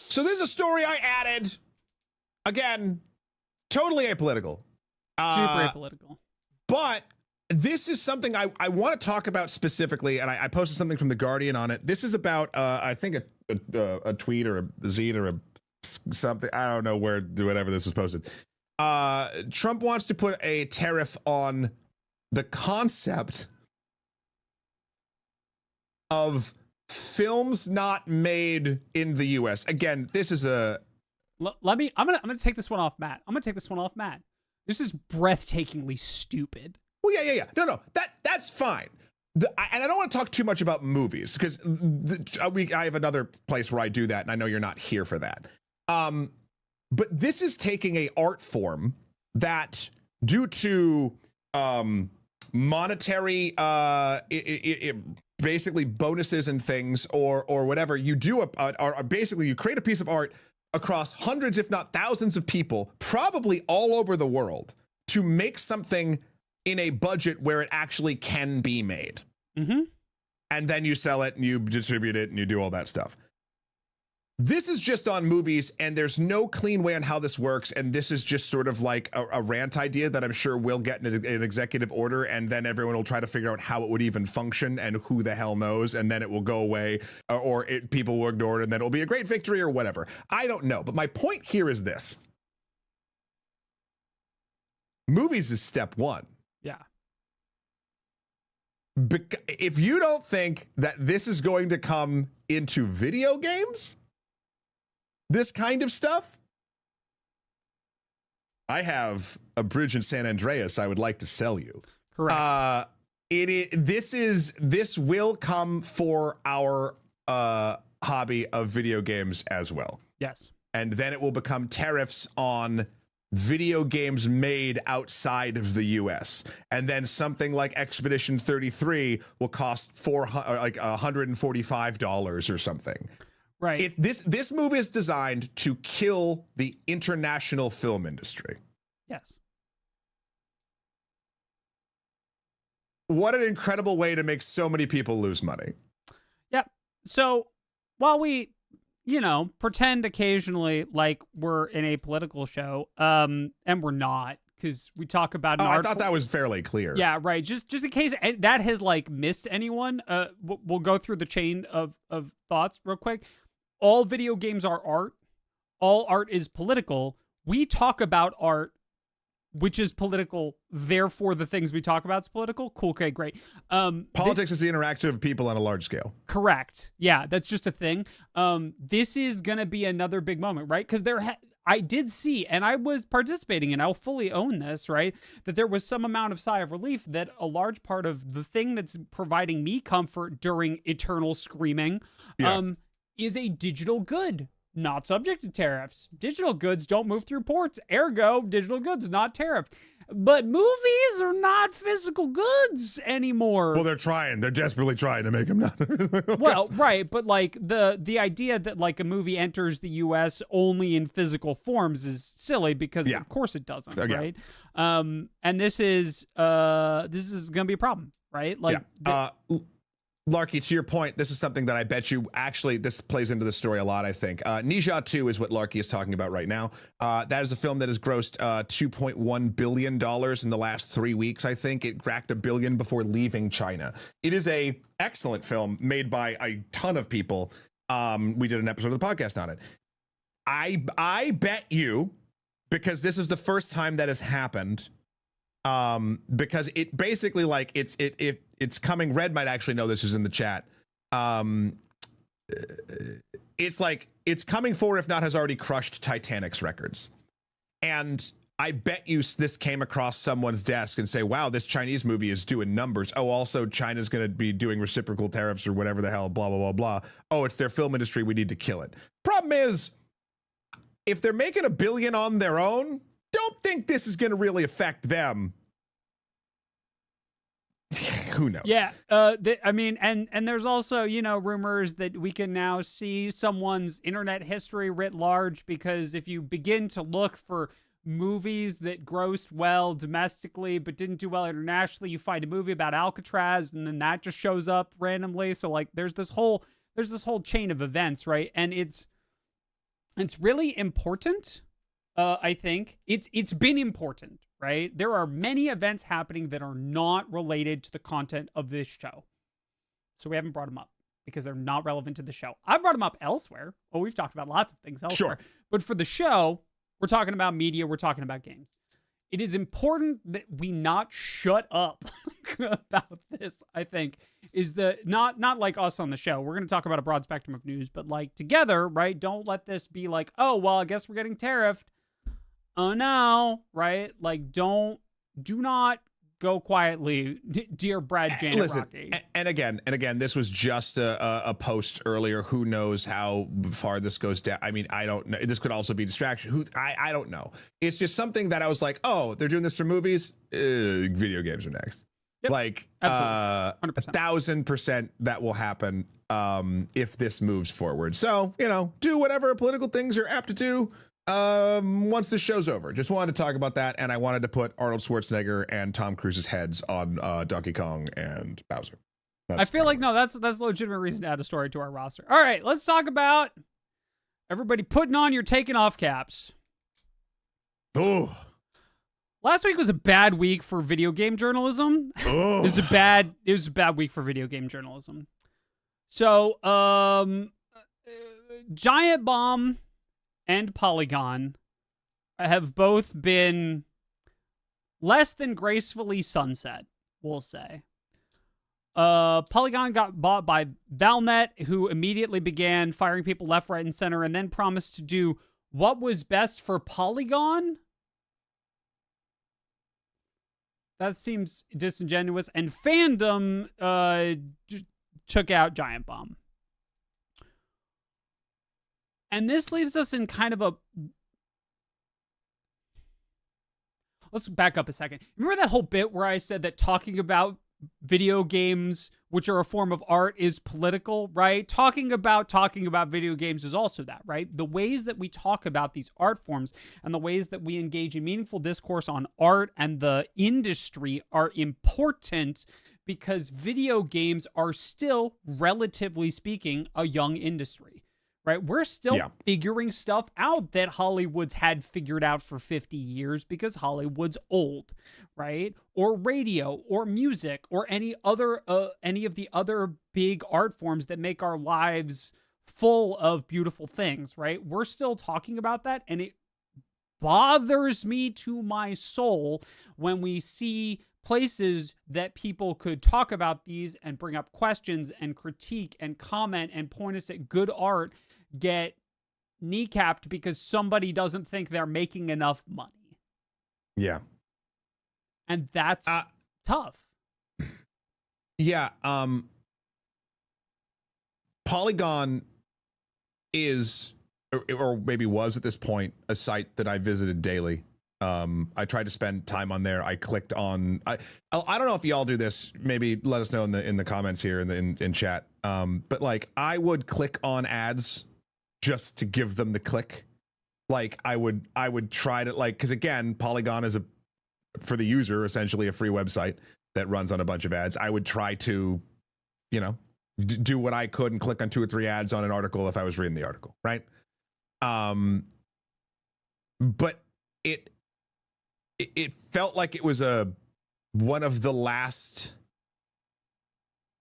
So there's a story I added. Again, totally apolitical.
Super apolitical.
But this is something I want to talk about specifically, and I posted something from The Guardian on it. This is about, I think, a tweet or a zine or something. I don't know whatever this was posted. Trump wants to put a tariff on the concept of films not made in the U.S. Again, this is a.
I'm gonna take this one off, Matt. This is breathtakingly stupid.
Well, yeah. No, that's fine. And I don't want to talk too much about movies because I have another place where I do that, and I know you're not here for that. But this is taking a art form that, due to monetary basically bonuses and things or whatever, you do or basically you create a piece of art across hundreds, if not thousands of people, probably all over the world, to make something in a budget where it actually can be made.
Mm-hmm.
And then you sell it and you distribute it and you do all that stuff. This is just on movies, and there's no clean way on how this works. And this is just sort of like a rant idea that I'm sure will get an executive order, and then everyone will try to figure out how it would even function and who the hell knows. And then it will go away, or people will ignore it, and then it'll be a great victory or whatever. I don't know. But my point here is this. Movies is step one.
Yeah.
If you don't think that this is going to come into video games, this kind of stuff, I have a bridge in San Andreas I would like to sell you.
Correct.
This will come for our hobby of video games as well.
Yes.
And then it will become tariffs on video games made outside of the US. And then something like Expedition 33 will cost $145 or something.
Right.
This movie is designed to kill the international film industry.
Yes.
What an incredible way to make so many people lose money.
Yep. So while we, pretend occasionally like we're in a political show, and we're not, because we talk about
I thought that was fairly clear.
Yeah, right. Just in case that has like missed anyone, we'll go through the chain of thoughts real quick. All video games are art. All art is political. We talk about art, which is political. Therefore, the things we talk about is political. Cool. Okay, great.
Politics is the interaction of people on a large scale.
Correct. Yeah, that's just a thing. This is going to be another big moment, right? Because I did see, and I was participating, and I'll fully own this, right? That there was some amount of sigh of relief that a large part of the thing that's providing me comfort during eternal screaming is a digital good, not subject to tariffs. Digital goods don't move through ports, ergo, digital goods not tariffed. But movies are not physical goods anymore.
Well, they're trying. They're desperately trying to make them not.
Well, right. But like the idea that like a movie enters the U.S. only in physical forms is silly because of course it doesn't, right? And this is going to be a problem, right? Like,
Larky, to your point, this is something that I bet you actually this plays into the story a lot, I think. Ninja 2 is what Larky is talking about right now. That is a film that has grossed $2.1 billion in the last 3 weeks, I think. It cracked $1 billion before leaving China. It is a excellent film made by a ton of people. We did an episode of the podcast on it. I bet you, because this is the first time that has happened, because it basically like it's coming. Red might actually know this is in the chat. It's like it's coming for, if not has already crushed Titanic's records. And I bet you this came across someone's desk and say, wow, this Chinese movie is doing numbers. Oh, also China's going to be doing reciprocal tariffs or whatever the hell, blah, blah, blah, blah. Oh, it's their film industry. We need to kill it. Problem is, if they're making $1 billion on their own, don't think this is going to really affect them. Who knows?
Yeah. I mean, and there's also, rumors that we can now see someone's internet history writ large, because if you begin to look for movies that grossed well domestically but didn't do well internationally, you find a movie about Alcatraz and then that just shows up randomly. So like there's this whole chain of events, right? And it's really important. I think it's been important, right? There are many events happening that are not related to the content of this show. So we haven't brought them up because they're not relevant to the show. I've brought them up elsewhere. Oh, we've talked about lots of things elsewhere. Sure. But for the show, we're talking about media, we're talking about games. It is important that we not shut up about this, I think, is not like us on the show. We're going to talk about a broad spectrum of news, but like together, right? Don't let this be like, oh, well, I guess we're getting tariffed. Oh no, right? Like, do not go quietly, dear Brad, Janet,
listen,
Rocky.
And again, this was just a post earlier. Who knows how far this goes down? I mean, I don't know. This could also be distraction. I don't know. It's just something that I was like, oh, they're doing this for movies. Video games are next. Yep. Like, 1,000% that will happen if this moves forward. So, do whatever political things you're apt to do. Once the show's over. Just wanted to talk about that, and I wanted to put Arnold Schwarzenegger and Tom Cruise's heads on Donkey Kong and Bowser.
I feel like that's a legitimate reason to add a story to our roster. All right, let's talk about everybody putting on your taking off caps.
Oh,
last week was a bad week for video game journalism.
Oh.
It was a bad week for video game journalism. So, Giant Bomb and Polygon have both been less than gracefully sunset, we'll say. Polygon got bought by Valnet, who immediately began firing people left, right, and center, and then promised to do what was best for Polygon? That seems disingenuous. And fandom took out Giant Bomb. And this leaves us in kind of let's back up a second. Remember that whole bit where I said that talking about video games, which are a form of art, is political, right? Talking about video games is also that, right? The ways that we talk about these art forms and the ways that we engage in meaningful discourse on art and the industry are important because video games are still, relatively speaking, a young industry. Right? We're still figuring stuff out that Hollywood's had figured out for 50 years because Hollywood's old, right? Or radio or music or any of the other big art forms that make our lives full of beautiful things, right? We're still talking about that, and it bothers me to my soul when we see places that people could talk about these and bring up questions and critique and comment and point us at good art get kneecapped because somebody doesn't think they're making enough money.
Yeah.
And that's tough.
Yeah. Polygon is, or maybe was at this point, a site that I visited daily. I tried to spend time on there. I clicked on, I don't know if y'all do this. Maybe let us know in the comments here in chat. But like I would click on ads just to give them the click. Like I would try to, like, because again, Polygon is for the user essentially a free website that runs on a bunch of ads. I would try to, do what I could and click on 2 or 3 ads on an article if I was reading the article, right? But it felt like it was one of the last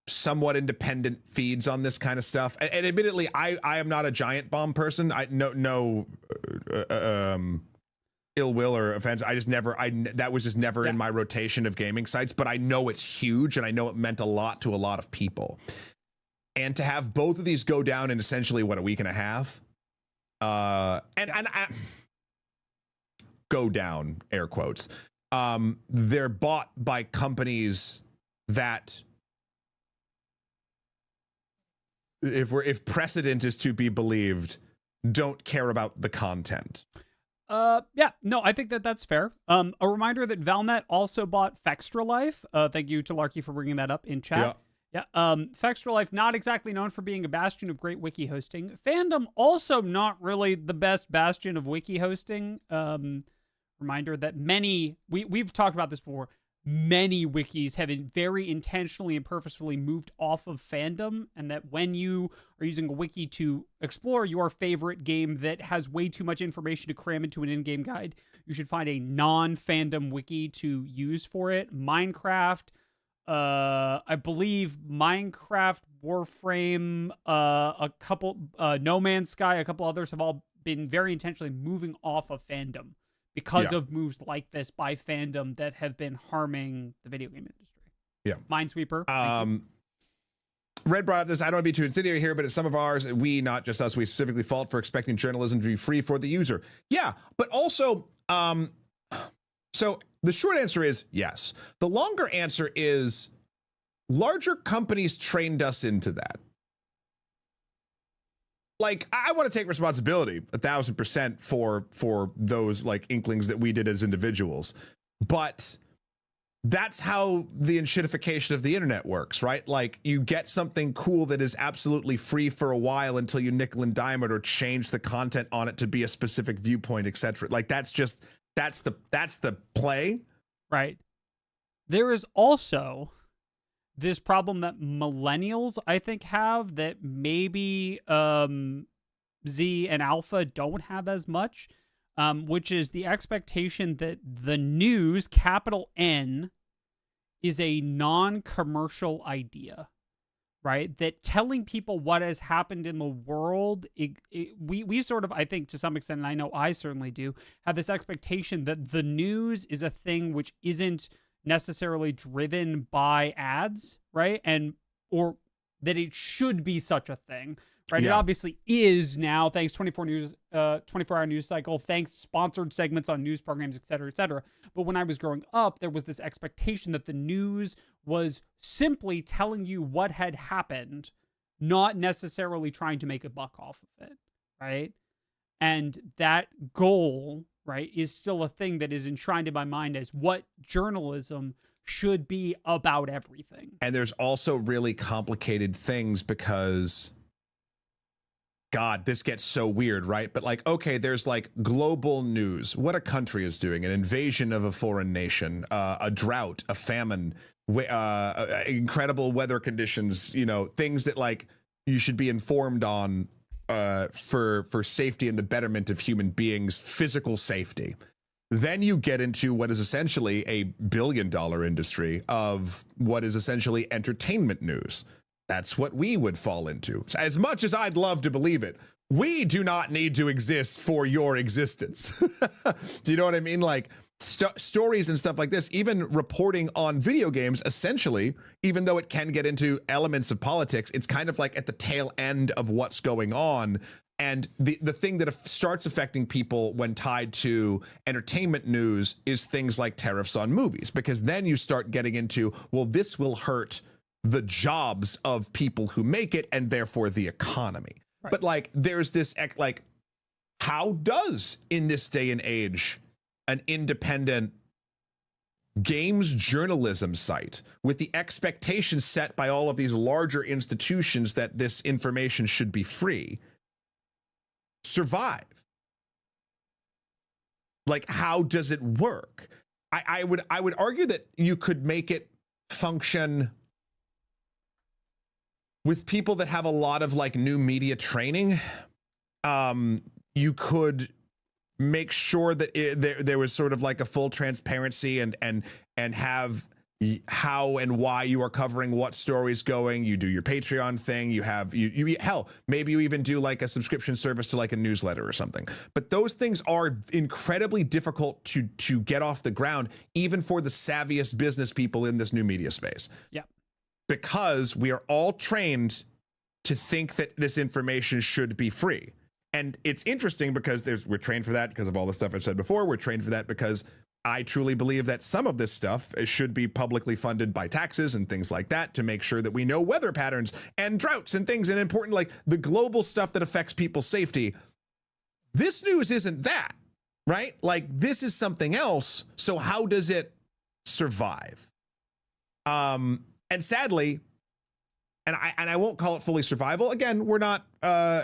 somewhat independent feeds on this kind of stuff. And admittedly, I am not a Giant Bomb person. No ill will or offense. That was just never in my rotation of gaming sites, but I know it's huge and I know it meant a lot to a lot of people. And to have both of these go down in essentially a week and a half, go down, air quotes. They're bought by companies that, if precedent is to be believed, don't care about the content.
I think that's fair. A reminder that Valnet also bought Fextra Life. Thank you to Larky for bringing that up in chat. Yeah. Fextra Life, not exactly known for being a bastion of great wiki hosting. Fandom, also not really the best bastion of wiki hosting. Reminder that we've talked about this before, many wikis have been very intentionally and purposefully moved off of fandom, and that when you are using a wiki to explore your favorite game that has way too much information to cram into an in-game guide, you should find a non-fandom wiki to use for it. Minecraft, I believe Minecraft, Warframe, a couple, No Man's Sky, a couple others have all been very intentionally moving off of fandom because of moves like this by fandom that have been harming the video game industry.
Yeah.
Minesweeper.
Red brought up this, I don't want to be too incendiary here, but it's some of ours, we, not just us, we specifically fault for expecting journalism to be free for the user. Yeah, but also, so the short answer is yes. The longer answer is larger companies trained us into that. Like, I want to take responsibility 1,000% for those like inklings that we did as individuals, but that's how the enshittification of the internet works, right? Like, you get something cool that is absolutely free for a while until you nickel and dime it or change the content on it to be a specific viewpoint, etc. Like, that's the play,
right? There is also this problem that millennials, I think, have that maybe Z and Alpha don't have as much, which is the expectation that the news, capital N, is a non-commercial idea, right? That telling people what has happened in the world, we sort of, I think to some extent, and I know I certainly do, have this expectation that the news is a thing which isn't necessarily driven by ads, right? Or that it should be such a thing, right? Yeah. It obviously is now, thanks 24-hour news cycle, thanks sponsored segments on news programs, et cetera, et cetera. But when I was growing up, there was this expectation that the news was simply telling you what had happened, not necessarily trying to make a buck off of it, right? And that goal right, is still a thing that is enshrined in my mind as what journalism should be about everything.
And there's also really complicated things because, God, this gets so weird, right? But like, okay, there's like global news, what a country is doing, an invasion of a foreign nation, a drought, a famine, incredible weather conditions, you know, things that like you should be informed on for safety and the betterment of human beings, physical safety. Then you get into what is essentially a billion-dollar industry of what is essentially entertainment news. That's what we would fall into. As much as I'd love to believe it, we do not need to exist for your existence. Do you know what I mean? Like stories and stuff like this, even reporting on video games, essentially, even though it can get into elements of politics, it's kind of like at the tail end of what's going on. And the thing that starts affecting people when tied to entertainment news is things like tariffs on movies, because then you start getting into, well, this will hurt the jobs of people who make it and therefore the economy. Right. But like, there's this, like, how does in this day and age an independent games journalism site with the expectations set by all of these larger institutions that this information should be free survive? Like, how does it work? I would argue that you could make it function with people that have a lot of like new media training. You could make sure that there was sort of like a full transparency and have how and why you are covering what story's going. You do your Patreon thing. You have you hell, maybe you even do like a subscription service to like a newsletter or something. But those things are incredibly difficult to get off the ground, even for the savviest business people in this new media space.
Yeah.
Because we are all trained to think that this information should be free. And it's interesting because we're trained for that because of all the stuff I've said before. We're trained for that because I truly believe that some of this stuff should be publicly funded by taxes and things like that to make sure that we know weather patterns and droughts and things and important, like the global stuff that affects people's safety. This news isn't that, right? Like, this is something else. So how does it survive? And sadly, and I won't call it fully survival. Again, we're not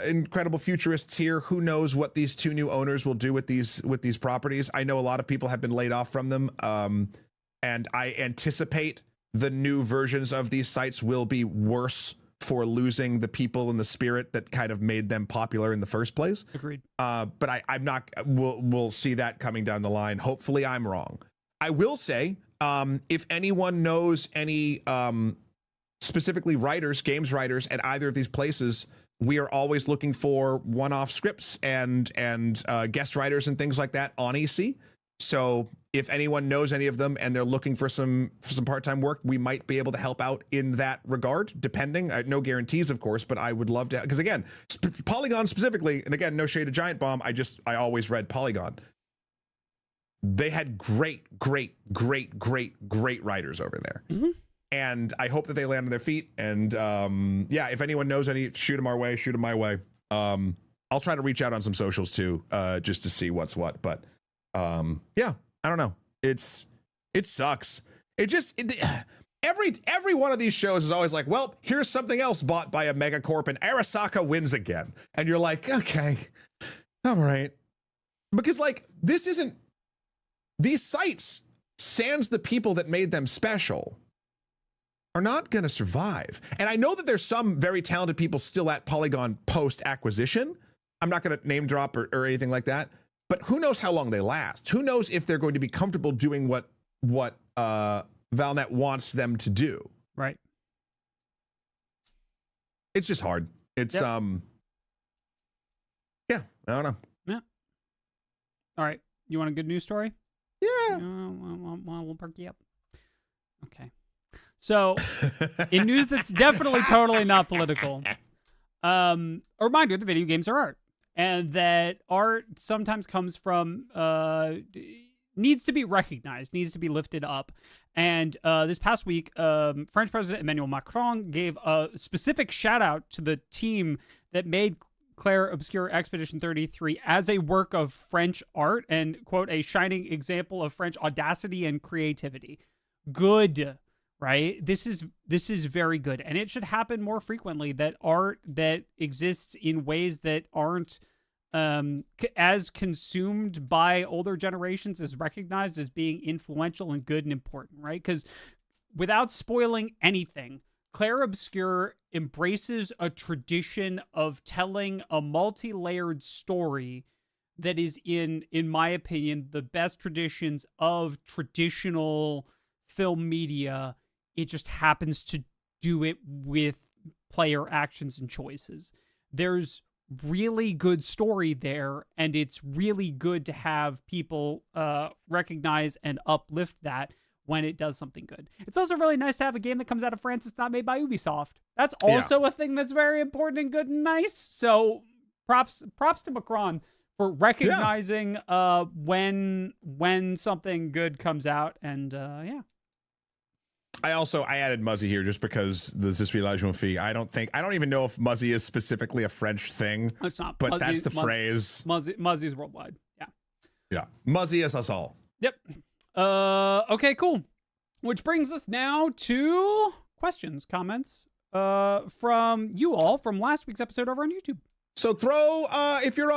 incredible futurists here. Who knows what these two new owners will do with these properties? I know a lot of people have been laid off from them, and I anticipate the new versions of these sites will be worse for losing the people and the spirit that kind of made them popular in the first place.
Agreed.
But I'm not. We'll see that coming down the line. Hopefully, I'm wrong. I will say, if anyone knows any specifically writers, games writers at either of these places, we are always looking for one-off scripts and guest writers and things like that on EC. So if anyone knows any of them and they're looking for some part-time work, we might be able to help out in that regard, depending. No guarantees, of course, but I would love to, because again, Polygon specifically, and again, no shade to Giant Bomb, I always read Polygon. They had great writers over there. Mm-hmm. And I hope that they land on their feet. And yeah, if anyone knows any, shoot them our way, shoot them my way. I'll try to reach out on some socials too, just to see what's what. But yeah, I don't know. It sucks. Every one of these shows is always like, well, here's something else bought by a megacorp and Arasaka wins again. And you're like, okay, all right. Because like, these sites, sans the people that made them special, are not going to survive. And I know that there's some very talented people still at Polygon post-acquisition. I'm not going to name drop or anything like that. But who knows how long they last? Who knows if they're going to be comfortable doing what Valnet wants them to do?
Right.
It's just hard. It's yeah, I don't know.
Yeah. All right. You want a good news story?
Yeah.
We'll perk you up. Okay. So, in news that's definitely totally not political, a reminder that video games are art, and that art sometimes comes from, needs to be recognized, needs to be lifted up. And this past week, French President Emmanuel Macron gave a specific shout out to the team that made Clair Obscur Expedition 33 as a work of French art and, quote, a shining example of French audacity and creativity. Good, right? This is very good. And it should happen more frequently, that art that exists in ways that aren't as consumed by older generations is recognized as being influential and good and important, right? Because without spoiling anything, Clair Obscur embraces a tradition of telling a multi-layered story that is in my opinion, the best traditions of traditional film media. It just happens to do it with player actions and choices. There's really good story there, and it's really good to have people recognize and uplift that when it does something good. It's also really nice to have a game that comes out of France that's not made by Ubisoft. That's also a thing that's very important and good and nice. So props to Macron for recognizing when something good comes out, and
I added Muzzy here just because the Je suis la jeune fille. I don't even know if Muzzy is specifically a French thing.
It's not,
but that's the phrase.
Muzzy's worldwide.
Yeah. Muzzy is us all.
Yep. Okay, cool. Which brings us now to questions, comments from you all from last week's episode over on YouTube.
So throw, if you're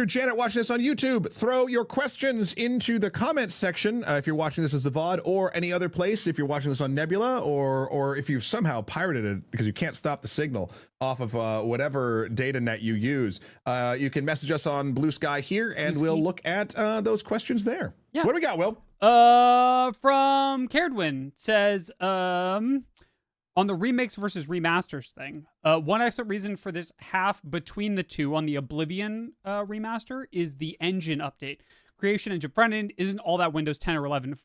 Janet watching this on YouTube, throw your questions into the comments section. If you're watching this as the VOD, or any other place, if you're watching this on Nebula, or if you've somehow pirated it because you can't stop the signal off of whatever data net you use, you can message us on Blue Sky here, and we'll look at those questions there. Yeah. What do we got, Will?
From Caredwin says, on the remakes versus remasters thing, one excellent reason for this half between the two on the Oblivion remaster is the engine update. Creation Engine front-end isn't all that Windows 10 or 11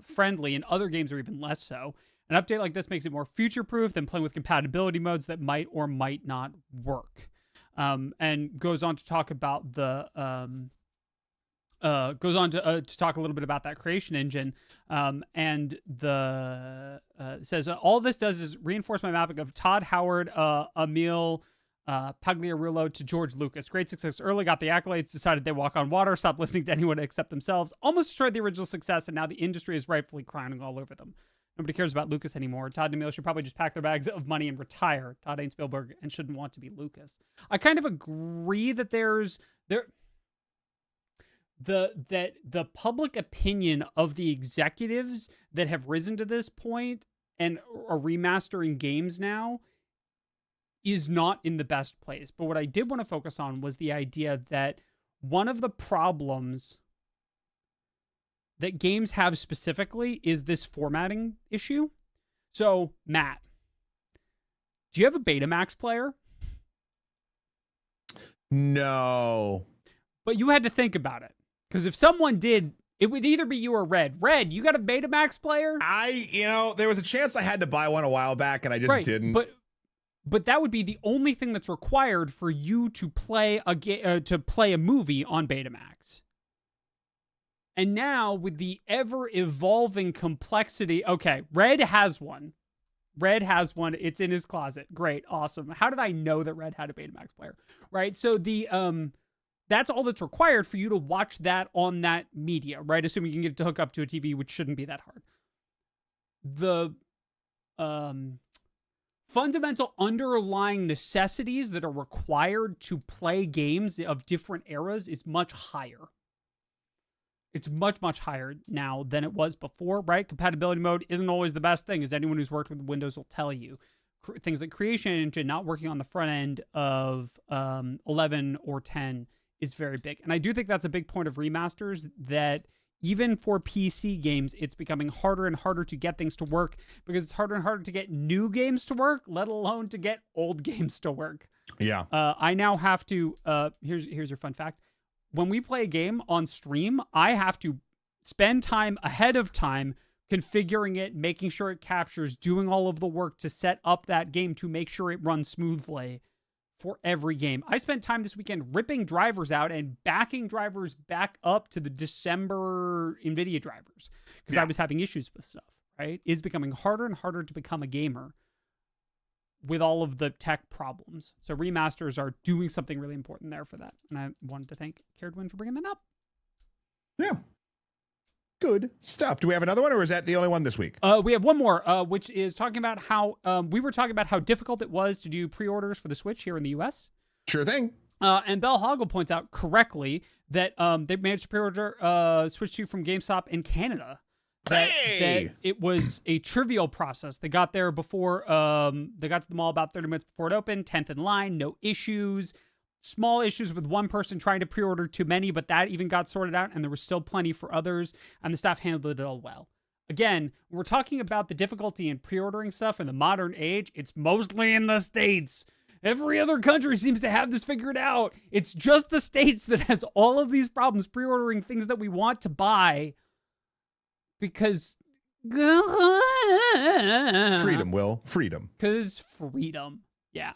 friendly, and other games are even less so. An update like this makes it more future-proof than playing with compatibility modes that might or might not work. And goes on to talk about the... goes on to talk a little bit about that creation engine, and the says all this does is reinforce my mapping of Todd Howard, Emil Pagliarulo to George Lucas. Great success early, got the accolades, decided they walk on water, stopped listening to anyone except themselves, almost destroyed the original success, and now the industry is rightfully crying all over them. Nobody cares about Lucas anymore. Todd and Emil should probably just pack their bags of money and retire. Todd ain't Spielberg and shouldn't want to be Lucas. I kind of agree that the public opinion of the executives that have risen to this point and are remastering games now is not in the best place. But what I did want to focus on was the idea that one of the problems that games have specifically is this formatting issue. So, Matt, do you have a Betamax player?
No.
But you had to think about it. Because if someone did, it would either be you or Red. Red, you got a Betamax player?
There was a chance I had to buy one a while back, and I just didn't.
But that would be the only thing that's required for you to play a movie on Betamax. And now, with the ever-evolving complexity... Okay, Red has one. It's in his closet. Great, awesome. How did I know that Red had a Betamax player? Right, so that's all that's required for you to watch that on that media, right? Assuming you can get it to hook up to a TV, which shouldn't be that hard. The fundamental underlying necessities that are required to play games of different eras is much higher. It's much, much higher now than it was before, right? Compatibility mode isn't always the best thing, as anyone who's worked with Windows will tell you. Things like Creation Engine not working on the front end of 11 or 10 is very big. And I do think that's a big point of remasters, that even for PC games, it's becoming harder and harder to get things to work, because it's harder and harder to get new games to work, let alone to get old games to work.
Yeah.
I now have to, here's your fun fact. When we play a game on stream, I have to spend time ahead of time configuring it, making sure it captures, doing all of the work to set up that game to make sure it runs smoothly for every game. I spent time this weekend ripping drivers out and backing drivers back up to the December NVIDIA drivers because I was having issues with stuff, right? It's becoming harder and harder to become a gamer. with all of the tech problems. So remasters are doing something really important there for that. And I wanted to thank Caredwin for bringing that up.
Yeah. Good stuff. Do we have another one, or is that the only one this week?
We have one more, which is talking about how we were talking about how difficult it was to do pre-orders for the Switch here in the US.
Sure thing.
And Bell Hoggle points out correctly that they managed to pre-order Switch 2 from GameStop in Canada. That it was a trivial process. They got there before, they got to the mall about 30 minutes before it opened, 10th in line, no issues. Small issues with one person trying to pre-order too many, but that even got sorted out, and there was still plenty for others, and the staff handled it all well. Again, we're talking about the difficulty in pre-ordering stuff in the modern age. It's mostly in the States. Every other country seems to have this figured out. It's just the States that has all of these problems pre-ordering things that we want to buy. Because
freedom, Will. Freedom.
Because freedom. Yeah.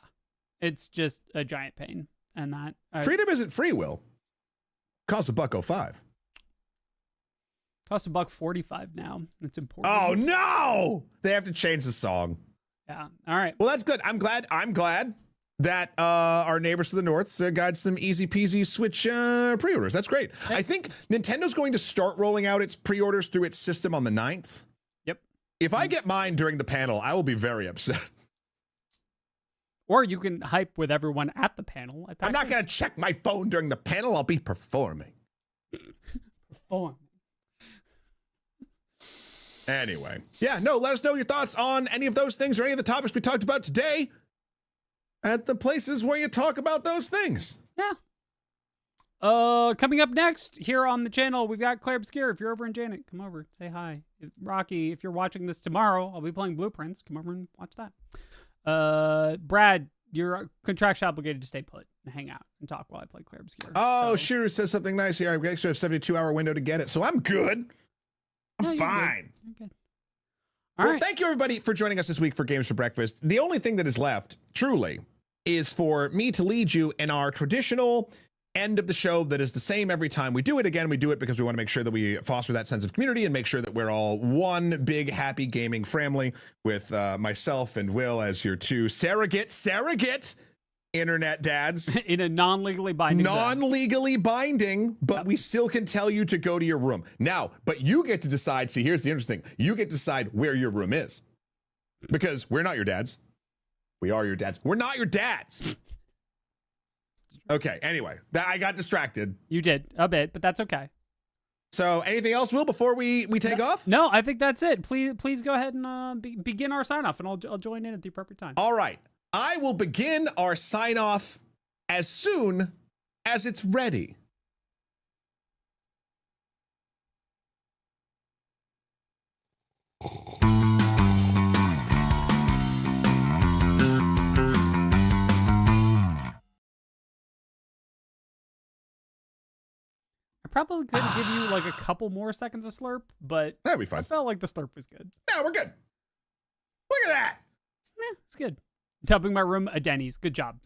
It's just a giant pain. And that
freedom isn't free, Will. Costs $1.05.
Costs $1.45 now. It's important.
Oh no! They have to change the song.
Yeah. All right.
Well, that's good. I'm glad that our neighbors to the north got some easy peasy Switch pre-orders. That's great. I think Nintendo's going to start rolling out its pre-orders through its system on the 9th.
Yep.
If I get mine during the panel, I will be very upset.
Or you can hype with everyone at the panel.
I'm not going to check my phone during the panel. I'll be performing. Anyway. Yeah, no, let us know your thoughts on any of those things or any of the topics we talked about today at the places where you talk about those things.
Yeah. Coming up next here on the channel, we've got Clair Obscur. If you're over in Janet, come over, say hi. Rocky, if you're watching this tomorrow, I'll be playing Blueprints. Come over and watch that. Brad, you're contractually obligated to stay put and hang out and talk while I play Clair Obscur.
Oh, Shiro says something nice here. I actually have a 72-hour window to get it, so I'm good. I'm fine.
You're good.
Well, thank you, everybody, for joining us this week for Games for Breakfast. The only thing that is left, truly, is for me to lead you in our traditional end of the show that is the same every time we do it. Again, we do it because we want to make sure that we foster that sense of community and make sure that we're all one big happy gaming family with myself and Will as your two surrogate internet dads.
In a non-legally binding
but we still can tell you to go to your room. Now, but you get to decide. See, here's the interesting. You get to decide where your room is. Because we're not your dads. We are your dads. We're not your dads. Okay, anyway, I got distracted.
You did a bit, but that's okay.
So anything else, Will, before we take off?
No, I think that's it. Please go ahead and begin our sign off, and I'll join in at the appropriate time.
All right. I will begin our sign off as soon as it's ready.
I probably could give you like a couple more seconds of slurp, but
that'd be fine.
I felt like the slurp was good.
No, we're good. Look at that.
It's good. Dubbing my room a Denny's. Good job.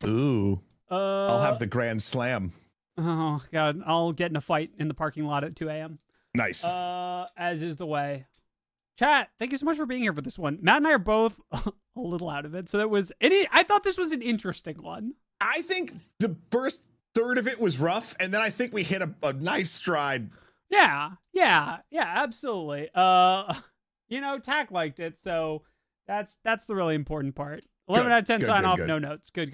Ooh. I'll have the grand slam.
Oh God, I'll get in a fight in the parking lot at 2 a.m.
Nice.
As is the way. Chat, thank you so much for being here for this one. Matt and I are both a little out of it, so I thought this was an interesting one.
I think the first third of it was rough, and then I think we hit a nice stride.
Yeah, absolutely. Tack liked it, so that's the really important part. 11 out of 10 sign off, no notes. Good.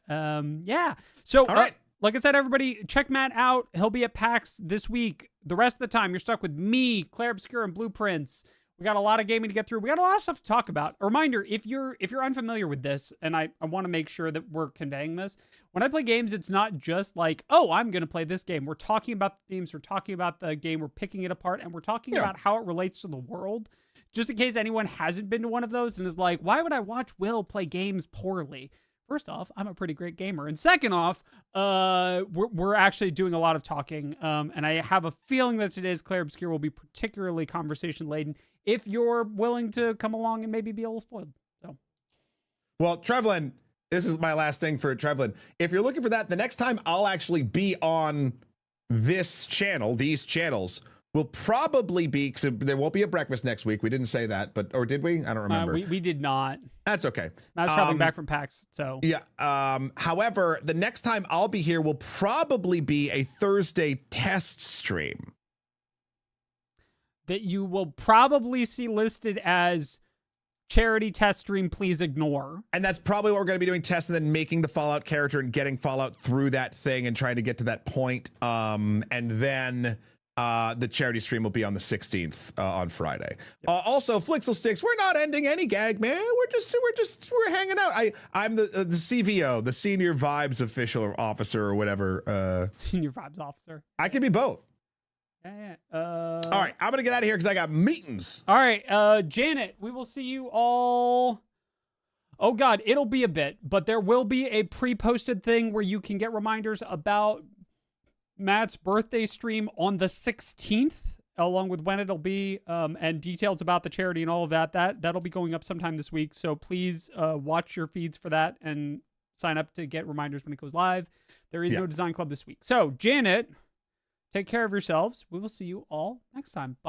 Yeah. So,
all right.
Like I said, everybody, check Matt out. He'll be at PAX this week. The rest of the time, you're stuck with me, Clair Obscur, and Blueprints. We got a lot of gaming to get through. We got a lot of stuff to talk about. A reminder, if you're unfamiliar with this, and I want to make sure that we're conveying this, when I play games, it's not just like, oh, I'm going to play this game. We're talking about the themes, we're talking about the game, we're picking it apart, and we're talking about how it relates to the world. Just in case anyone hasn't been to one of those and is like, why would I watch Will play games poorly? First off, I'm a pretty great gamer. And second off, we're actually doing a lot of talking. And I have a feeling that today's Clair Obscur will be particularly conversation-laden if you're willing to come along and maybe be a little spoiled. So,
well, Trevlin, this is my last thing for Trevlin. If you're looking for that, the next time I'll actually be on this channel, these channels, will probably be, so there won't be a breakfast next week. We didn't say that, but, or did we? I don't remember.
We did not.
That's okay.
I was traveling back from PAX, so.
Yeah. However, the next time I'll be here will probably be a Thursday test stream.
That you will probably see listed as charity test stream, please ignore.
And that's probably what we're going to be doing, tests and then making the Fallout character and getting Fallout through that thing and trying to get to that point. And then the charity stream will be on the 16th on Friday. Yep. Also, Flixel Sticks, we're not ending any gag, man. We're hanging out. I'm the CVO, the Senior Vibes Official Officer or whatever.
Senior Vibes Officer.
I can be both.
Yeah.
All right, I'm gonna get out of here because I got meetings.
All right, Janet, we will see you all. Oh God, it'll be a bit, but there will be a pre-posted thing where you can get reminders about Matt's birthday stream on the 16th, along with when it'll be, and details about the charity and all of that. That'll be going up sometime this week. So please watch your feeds for that and sign up to get reminders when it goes live. There is no design club this week. So Janet, take care of yourselves. We will see you all next time. Bye.